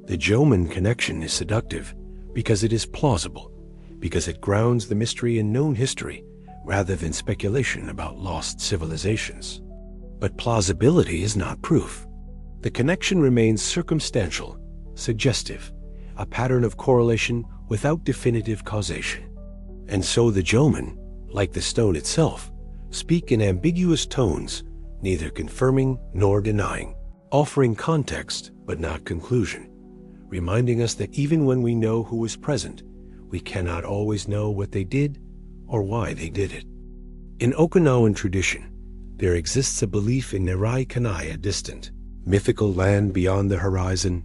The Jōmon connection is seductive because it is plausible, because it grounds the mystery in known history rather than speculation about lost civilizations. But plausibility is not proof. The connection remains circumstantial, suggestive, a pattern of correlation without definitive causation. And so the Jōmon, like the stone itself, speak in ambiguous tones, neither confirming nor denying, offering context but not conclusion, reminding us that even when we know who is present, we cannot always know what they did or why they did it. In Okinawan tradition, there exists a belief in Nirai Kanai, a distant, mythical land beyond the horizon,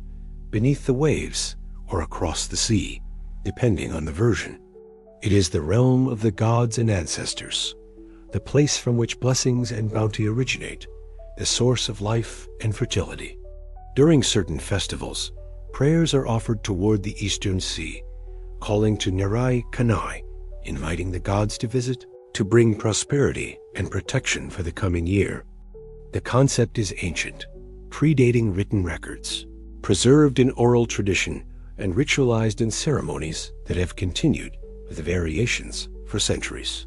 beneath the waves, or across the sea, depending on the version. It is the realm of the gods and ancestors, the place from which blessings and bounty originate, the source of life and fertility. During certain festivals, prayers are offered toward the eastern sea, calling to Nirai Kanai, inviting the gods to visit, to bring prosperity and protection for the coming year. The concept is ancient, predating written records, preserved in oral tradition, and ritualized in ceremonies that have continued with variations for centuries.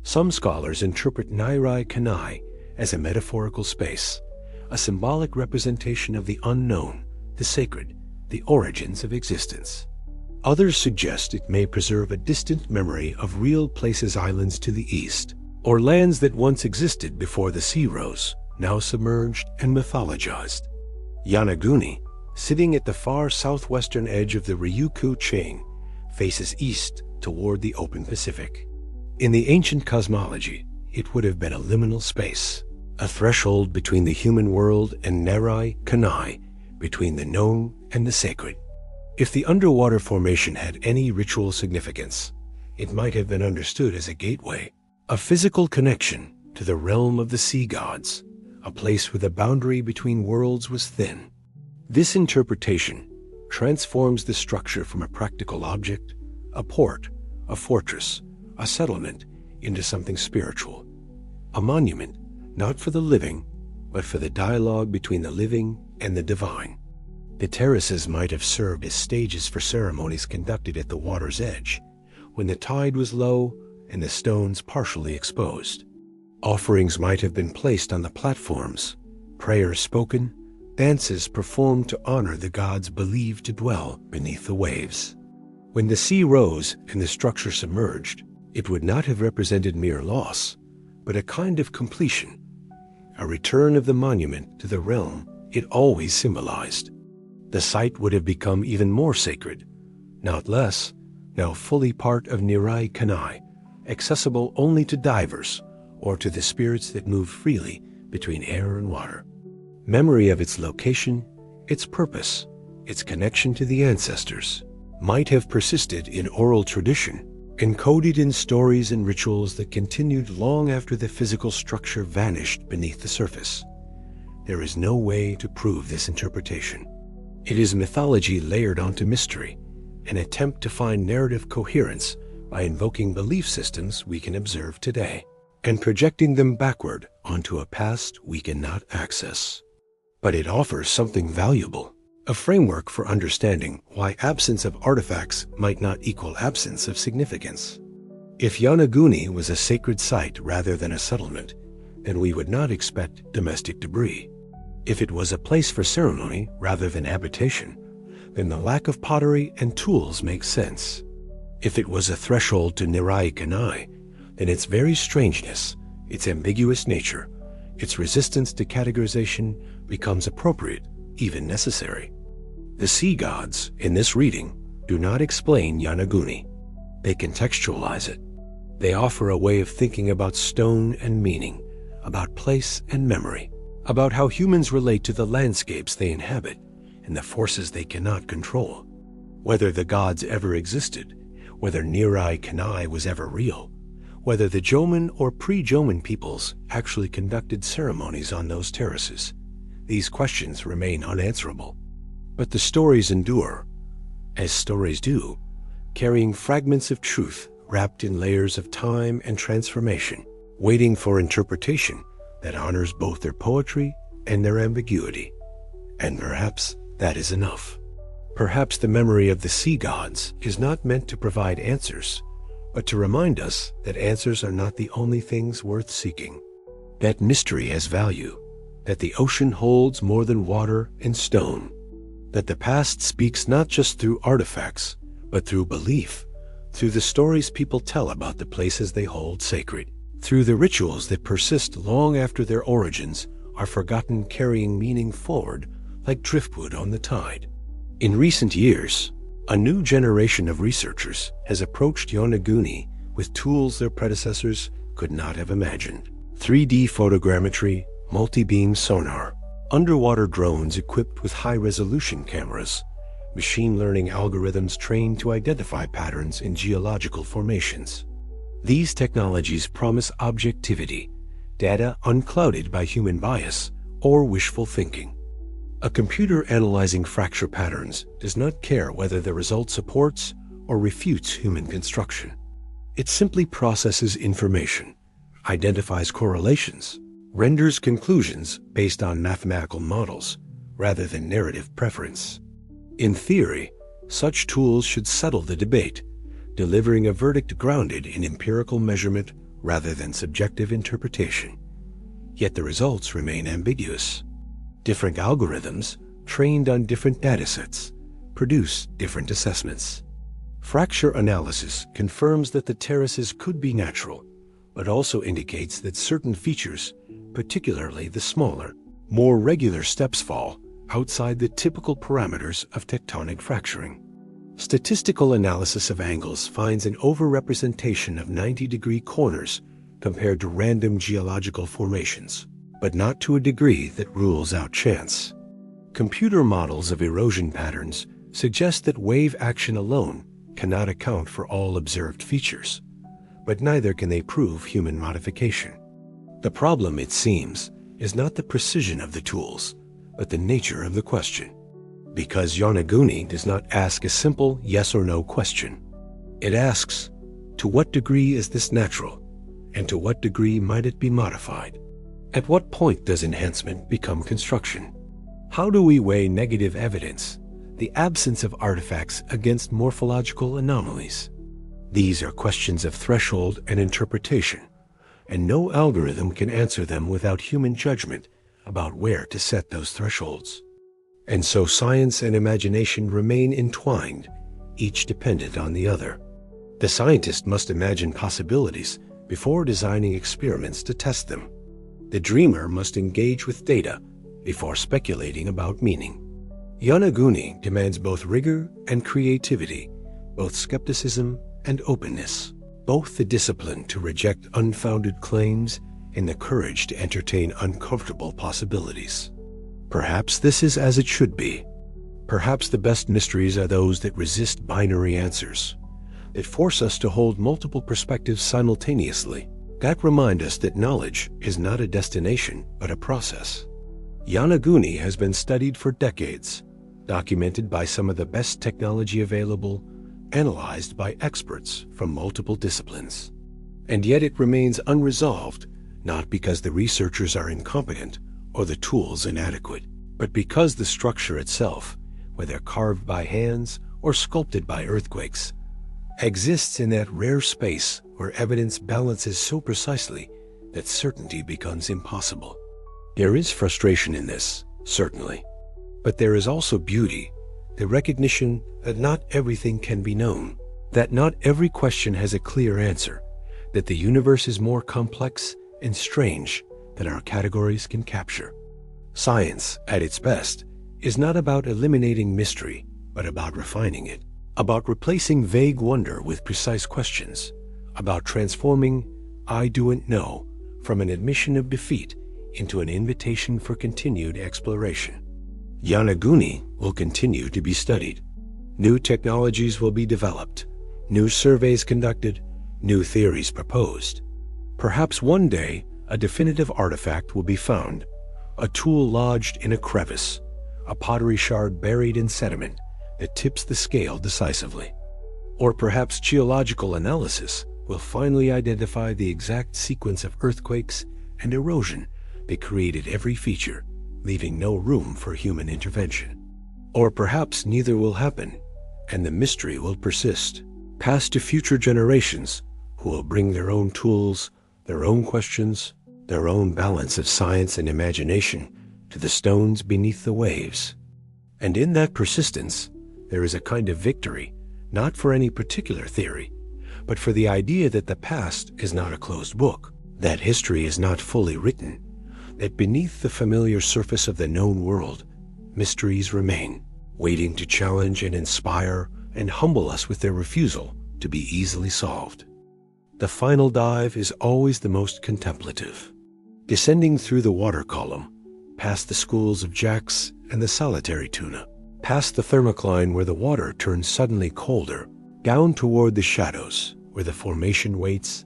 Some scholars interpret Nirai Kanai as a metaphorical space, a symbolic representation of the unknown, the sacred, the origins of existence. Others suggest it may preserve a distant memory of real places, islands to the east, or lands that once existed before the sea rose, now submerged and mythologized. Yonaguni, sitting at the far southwestern edge of the Ryukyu chain, faces east toward the open Pacific. In the ancient cosmology, it would have been a liminal space, a threshold between the human world and Nirai Kanai, between the known and the sacred. If the underwater formation had any ritual significance, it might have been understood as a gateway, a physical connection to the realm of the sea gods, a place where the boundary between worlds was thin. This interpretation transforms the structure from a practical object, a port, a fortress, a settlement, into something spiritual, a monument not for the living, but for the dialogue between the living and the divine. The terraces might have served as stages for ceremonies conducted at the water's edge, when the tide was low and the stones partially exposed. Offerings might have been placed on the platforms, prayers spoken, dances performed to honor the gods believed to dwell beneath the waves. When the sea rose and the structure submerged, it would not have represented mere loss, but a kind of completion, a return of the monument to the realm it always symbolized. The site would have become even more sacred, not less, now fully part of Nirai Kanai, accessible only to divers or to the spirits that move freely between air and water. Memory of its location, its purpose, its connection to the ancestors, might have persisted in oral tradition, encoded in stories and rituals that continued long after the physical structure vanished beneath the surface. There is no way to prove this interpretation. It is mythology layered onto mystery, an attempt to find narrative coherence by invoking belief systems we can observe today and projecting them backward onto a past we cannot access. But it offers something valuable, a framework for understanding why absence of artifacts might not equal absence of significance. If Yonaguni was a sacred site rather than a settlement, then we would not expect domestic debris. If it was a place for ceremony rather than habitation, then the lack of pottery and tools makes sense. If it was a threshold to Nirai Kanai, then its very strangeness, its ambiguous nature, its resistance to categorization becomes appropriate, even necessary. The sea gods, in this reading, do not explain Yonaguni. They contextualize it. They offer a way of thinking about stone and meaning, about place and memory, about how humans relate to the landscapes they inhabit and the forces they cannot control. Whether the gods ever existed, whether Nirai Kanai was ever real, whether the Jōmon or pre-Jōmon peoples actually conducted ceremonies on those terraces, these questions remain unanswerable. But the stories endure, as stories do, carrying fragments of truth wrapped in layers of time and transformation, waiting for interpretation that honors both their poetry and their ambiguity. And perhaps that is enough. Perhaps the memory of the sea gods is not meant to provide answers, but to remind us that answers are not the only things worth seeking, that mystery has value, that the ocean holds more than water and stone, that the past speaks not just through artifacts, but through belief, through the stories people tell about the places they hold sacred, through the rituals that persist long after their origins are forgotten, carrying meaning forward like driftwood on the tide. In recent years, a new generation of researchers has approached Yonaguni with tools their predecessors could not have imagined. 3D photogrammetry, multi-beam sonar, underwater drones equipped with high-resolution cameras, machine learning algorithms trained to identify patterns in geological formations. These technologies promise objectivity, data unclouded by human bias or wishful thinking. A computer analyzing fracture patterns does not care whether the result supports or refutes human construction. It simply processes information, identifies correlations, renders conclusions based on mathematical models rather than narrative preference. In theory, such tools should settle the debate, delivering a verdict grounded in empirical measurement rather than subjective interpretation. Yet the results remain ambiguous. Different algorithms, trained on different datasets, produce different assessments. Fracture analysis confirms that the terraces could be natural, but also indicates that certain features, particularly the smaller, more regular steps, fall outside the typical parameters of tectonic fracturing. Statistical analysis of angles finds an overrepresentation of 90-degree corners compared to random geological formations, but not to a degree that rules out chance. Computer models of erosion patterns suggest that wave action alone cannot account for all observed features, but neither can they prove human modification. The problem, it seems, is not the precision of the tools, but the nature of the question. Because Yonaguni does not ask a simple yes or no question. It asks, to what degree is this natural, and to what degree might it be modified? At what point does enhancement become construction? How do we weigh negative evidence, the absence of artifacts, against morphological anomalies? These are questions of threshold and interpretation, and no algorithm can answer them without human judgment about where to set those thresholds. And so science and imagination remain entwined, each dependent on the other. The scientist must imagine possibilities before designing experiments to test them. The dreamer must engage with data before speculating about meaning. Yonaguni demands both rigor and creativity, both skepticism and openness, both the discipline to reject unfounded claims and the courage to entertain uncomfortable possibilities. Perhaps this is as it should be. Perhaps the best mysteries are those that resist binary answers, that force us to hold multiple perspectives simultaneously, that remind us that knowledge is not a destination but a process. Yonaguni has been studied for decades, documented by some of the best technology available, analyzed by experts from multiple disciplines. And yet it remains unresolved, not because the researchers are incompetent or the tools inadequate, but because the structure itself, whether carved by hands or sculpted by earthquakes, exists in that rare space where evidence balances so precisely that certainty becomes impossible. There is frustration in this, certainly, but there is also beauty, the recognition that not everything can be known, that not every question has a clear answer, that the universe is more complex and strange than our categories can capture. Science, at its best, is not about eliminating mystery, but about refining it, about replacing vague wonder with precise questions, about transforming "I don't know" from an admission of defeat into an invitation for continued exploration. Yonaguni will continue to be studied. New technologies will be developed, new surveys conducted, new theories proposed. Perhaps one day a definitive artifact will be found, a tool lodged in a crevice, a pottery shard buried in sediment that tips the scale decisively. Or perhaps geological analysis will finally identify the exact sequence of earthquakes and erosion that created every feature, leaving no room for human intervention. Or perhaps neither will happen, and the mystery will persist, passed to future generations who will bring their own tools, their own questions, their own balance of science and imagination to the stones beneath the waves. And in that persistence, there is a kind of victory, not for any particular theory, but for the idea that the past is not a closed book, that history is not fully written, that beneath the familiar surface of the known world, mysteries remain, waiting to challenge and inspire and humble us with their refusal to be easily solved. The final dive is always the most contemplative. Descending through the water column, past the schools of jacks and the solitary tuna, past the thermocline where the water turns suddenly colder, down toward the shadows where the formation waits,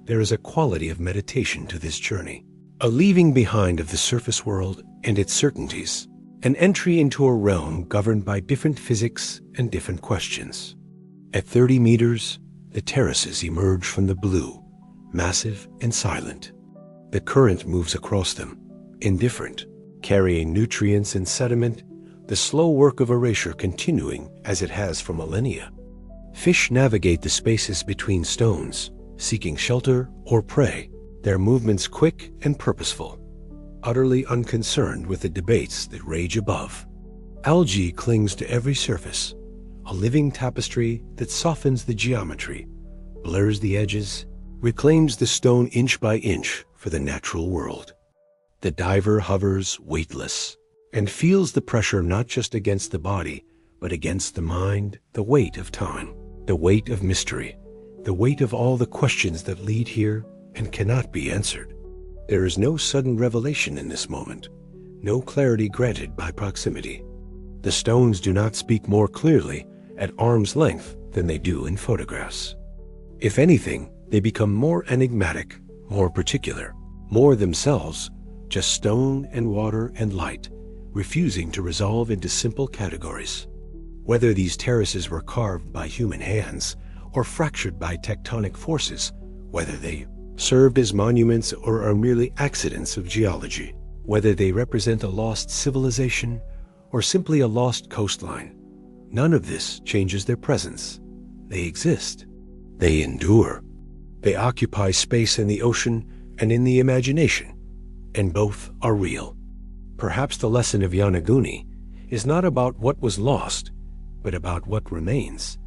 there is a quality of meditation to this journey, a leaving behind of the surface world and its certainties, an entry into a realm governed by different physics and different questions. At 30 meters, the terraces emerge from the blue, massive and silent. The current moves across them, indifferent, carrying nutrients and sediment, the slow work of erasure continuing as it has for millennia. Fish navigate the spaces between stones, seeking shelter or prey, their movements quick and purposeful, utterly unconcerned with the debates that rage above. Algae clings to every surface, a living tapestry that softens the geometry, blurs the edges, reclaims the stone inch by inch for the natural world. The diver hovers weightless and feels the pressure not just against the body, but against the mind, the weight of time, the weight of mystery, the weight of all the questions that lead here and cannot be answered. There is no sudden revelation in this moment, no clarity granted by proximity. The stones do not speak more clearly at arm's length than they do in photographs. If anything, they become more enigmatic, more particular, more themselves, just stone and water and light, refusing to resolve into simple categories. Whether these terraces were carved by human hands or fractured by tectonic forces, whether they served as monuments or are merely accidents of geology, whether they represent a lost civilization or simply a lost coastline, none of this changes their presence. They exist. They endure. They occupy space in the ocean and in the imagination, and both are real. Perhaps the lesson of Yonaguni is not about what was lost, but about what remains.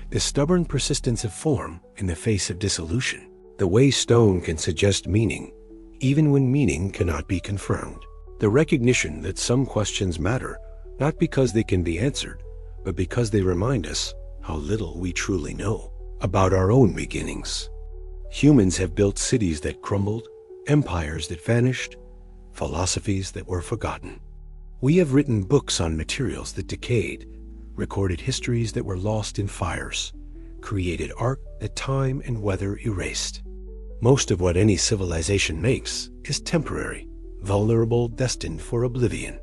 The stubborn persistence of form in the face of dissolution. The way stone can suggest meaning, even when meaning cannot be confirmed. The recognition that some questions matter, not because they can be answered, but because they remind us how little we truly know about our own beginnings. Humans have built cities that crumbled, empires that vanished, philosophies that were forgotten. We have written books on materials that decayed, recorded histories that were lost in fires, created art that time and weather erased. Most of what any civilization makes is temporary, vulnerable, destined for oblivion.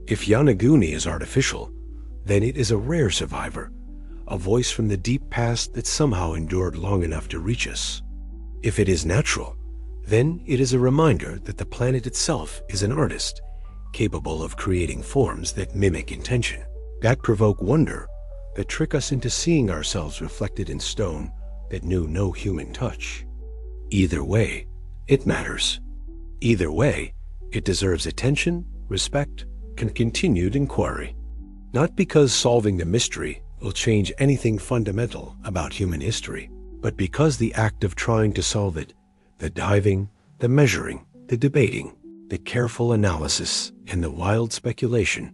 If Yonaguni is artificial, then it is a rare survivor, a voice from the deep past that somehow endured long enough to reach us. If it is natural, then it is a reminder that the planet itself is an artist, capable of creating forms that mimic intention, that provoke wonder, that trick us into seeing ourselves reflected in stone that knew no human touch. Either way, it matters. Either way, it deserves attention, respect, and continued inquiry. Not because solving the mystery will change anything fundamental about human history, but because the act of trying to solve it, the diving, the measuring, the debating, the careful analysis, and the wild speculation,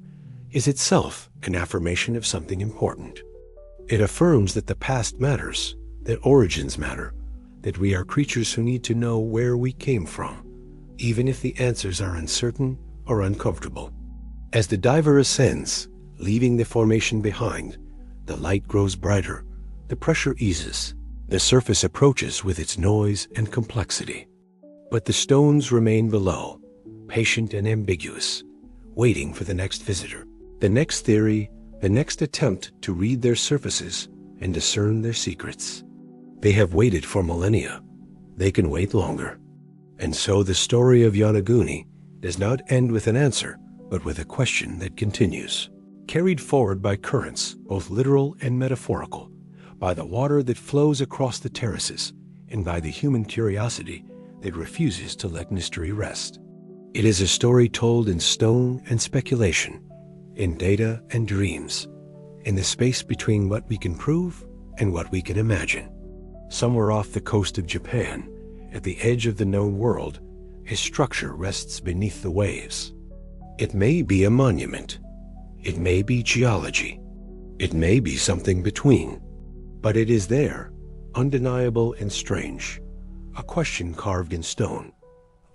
is itself an affirmation of something important. It affirms that the past matters, that origins matter, that we are creatures who need to know where we came from, even if the answers are uncertain or uncomfortable. As the diver ascends, leaving the formation behind, the light grows brighter, the pressure eases, the surface approaches with its noise and complexity. But the stones remain below, patient and ambiguous, waiting for the next visitor, the next theory, the next attempt to read their surfaces and discern their secrets. They have waited for millennia. They can wait longer. And so the story of Yonaguni does not end with an answer, but with a question that continues, carried forward by currents, both literal and metaphorical, by the water that flows across the terraces, and by the human curiosity that refuses to let mystery rest. It is a story told in stone and speculation, in data and dreams, in the space between what we can prove and what we can imagine. Somewhere off the coast of Japan, at the edge of the known world, a structure rests beneath the waves. It may be a monument. It may be geology. It may be something between. But it is there, undeniable and strange, a question carved in stone,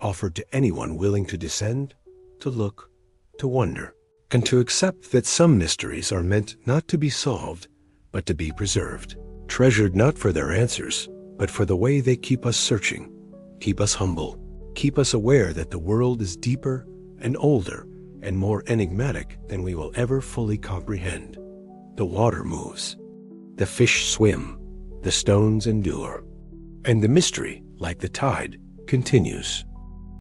offered to anyone willing to descend, to look, to wonder, and to accept that some mysteries are meant not to be solved, but to be preserved, treasured not for their answers, but for the way they keep us searching, keep us humble, keep us aware that the world is deeper and older and more enigmatic than we will ever fully comprehend. The water moves, the fish swim, the stones endure, and the mystery, like the tide, continues.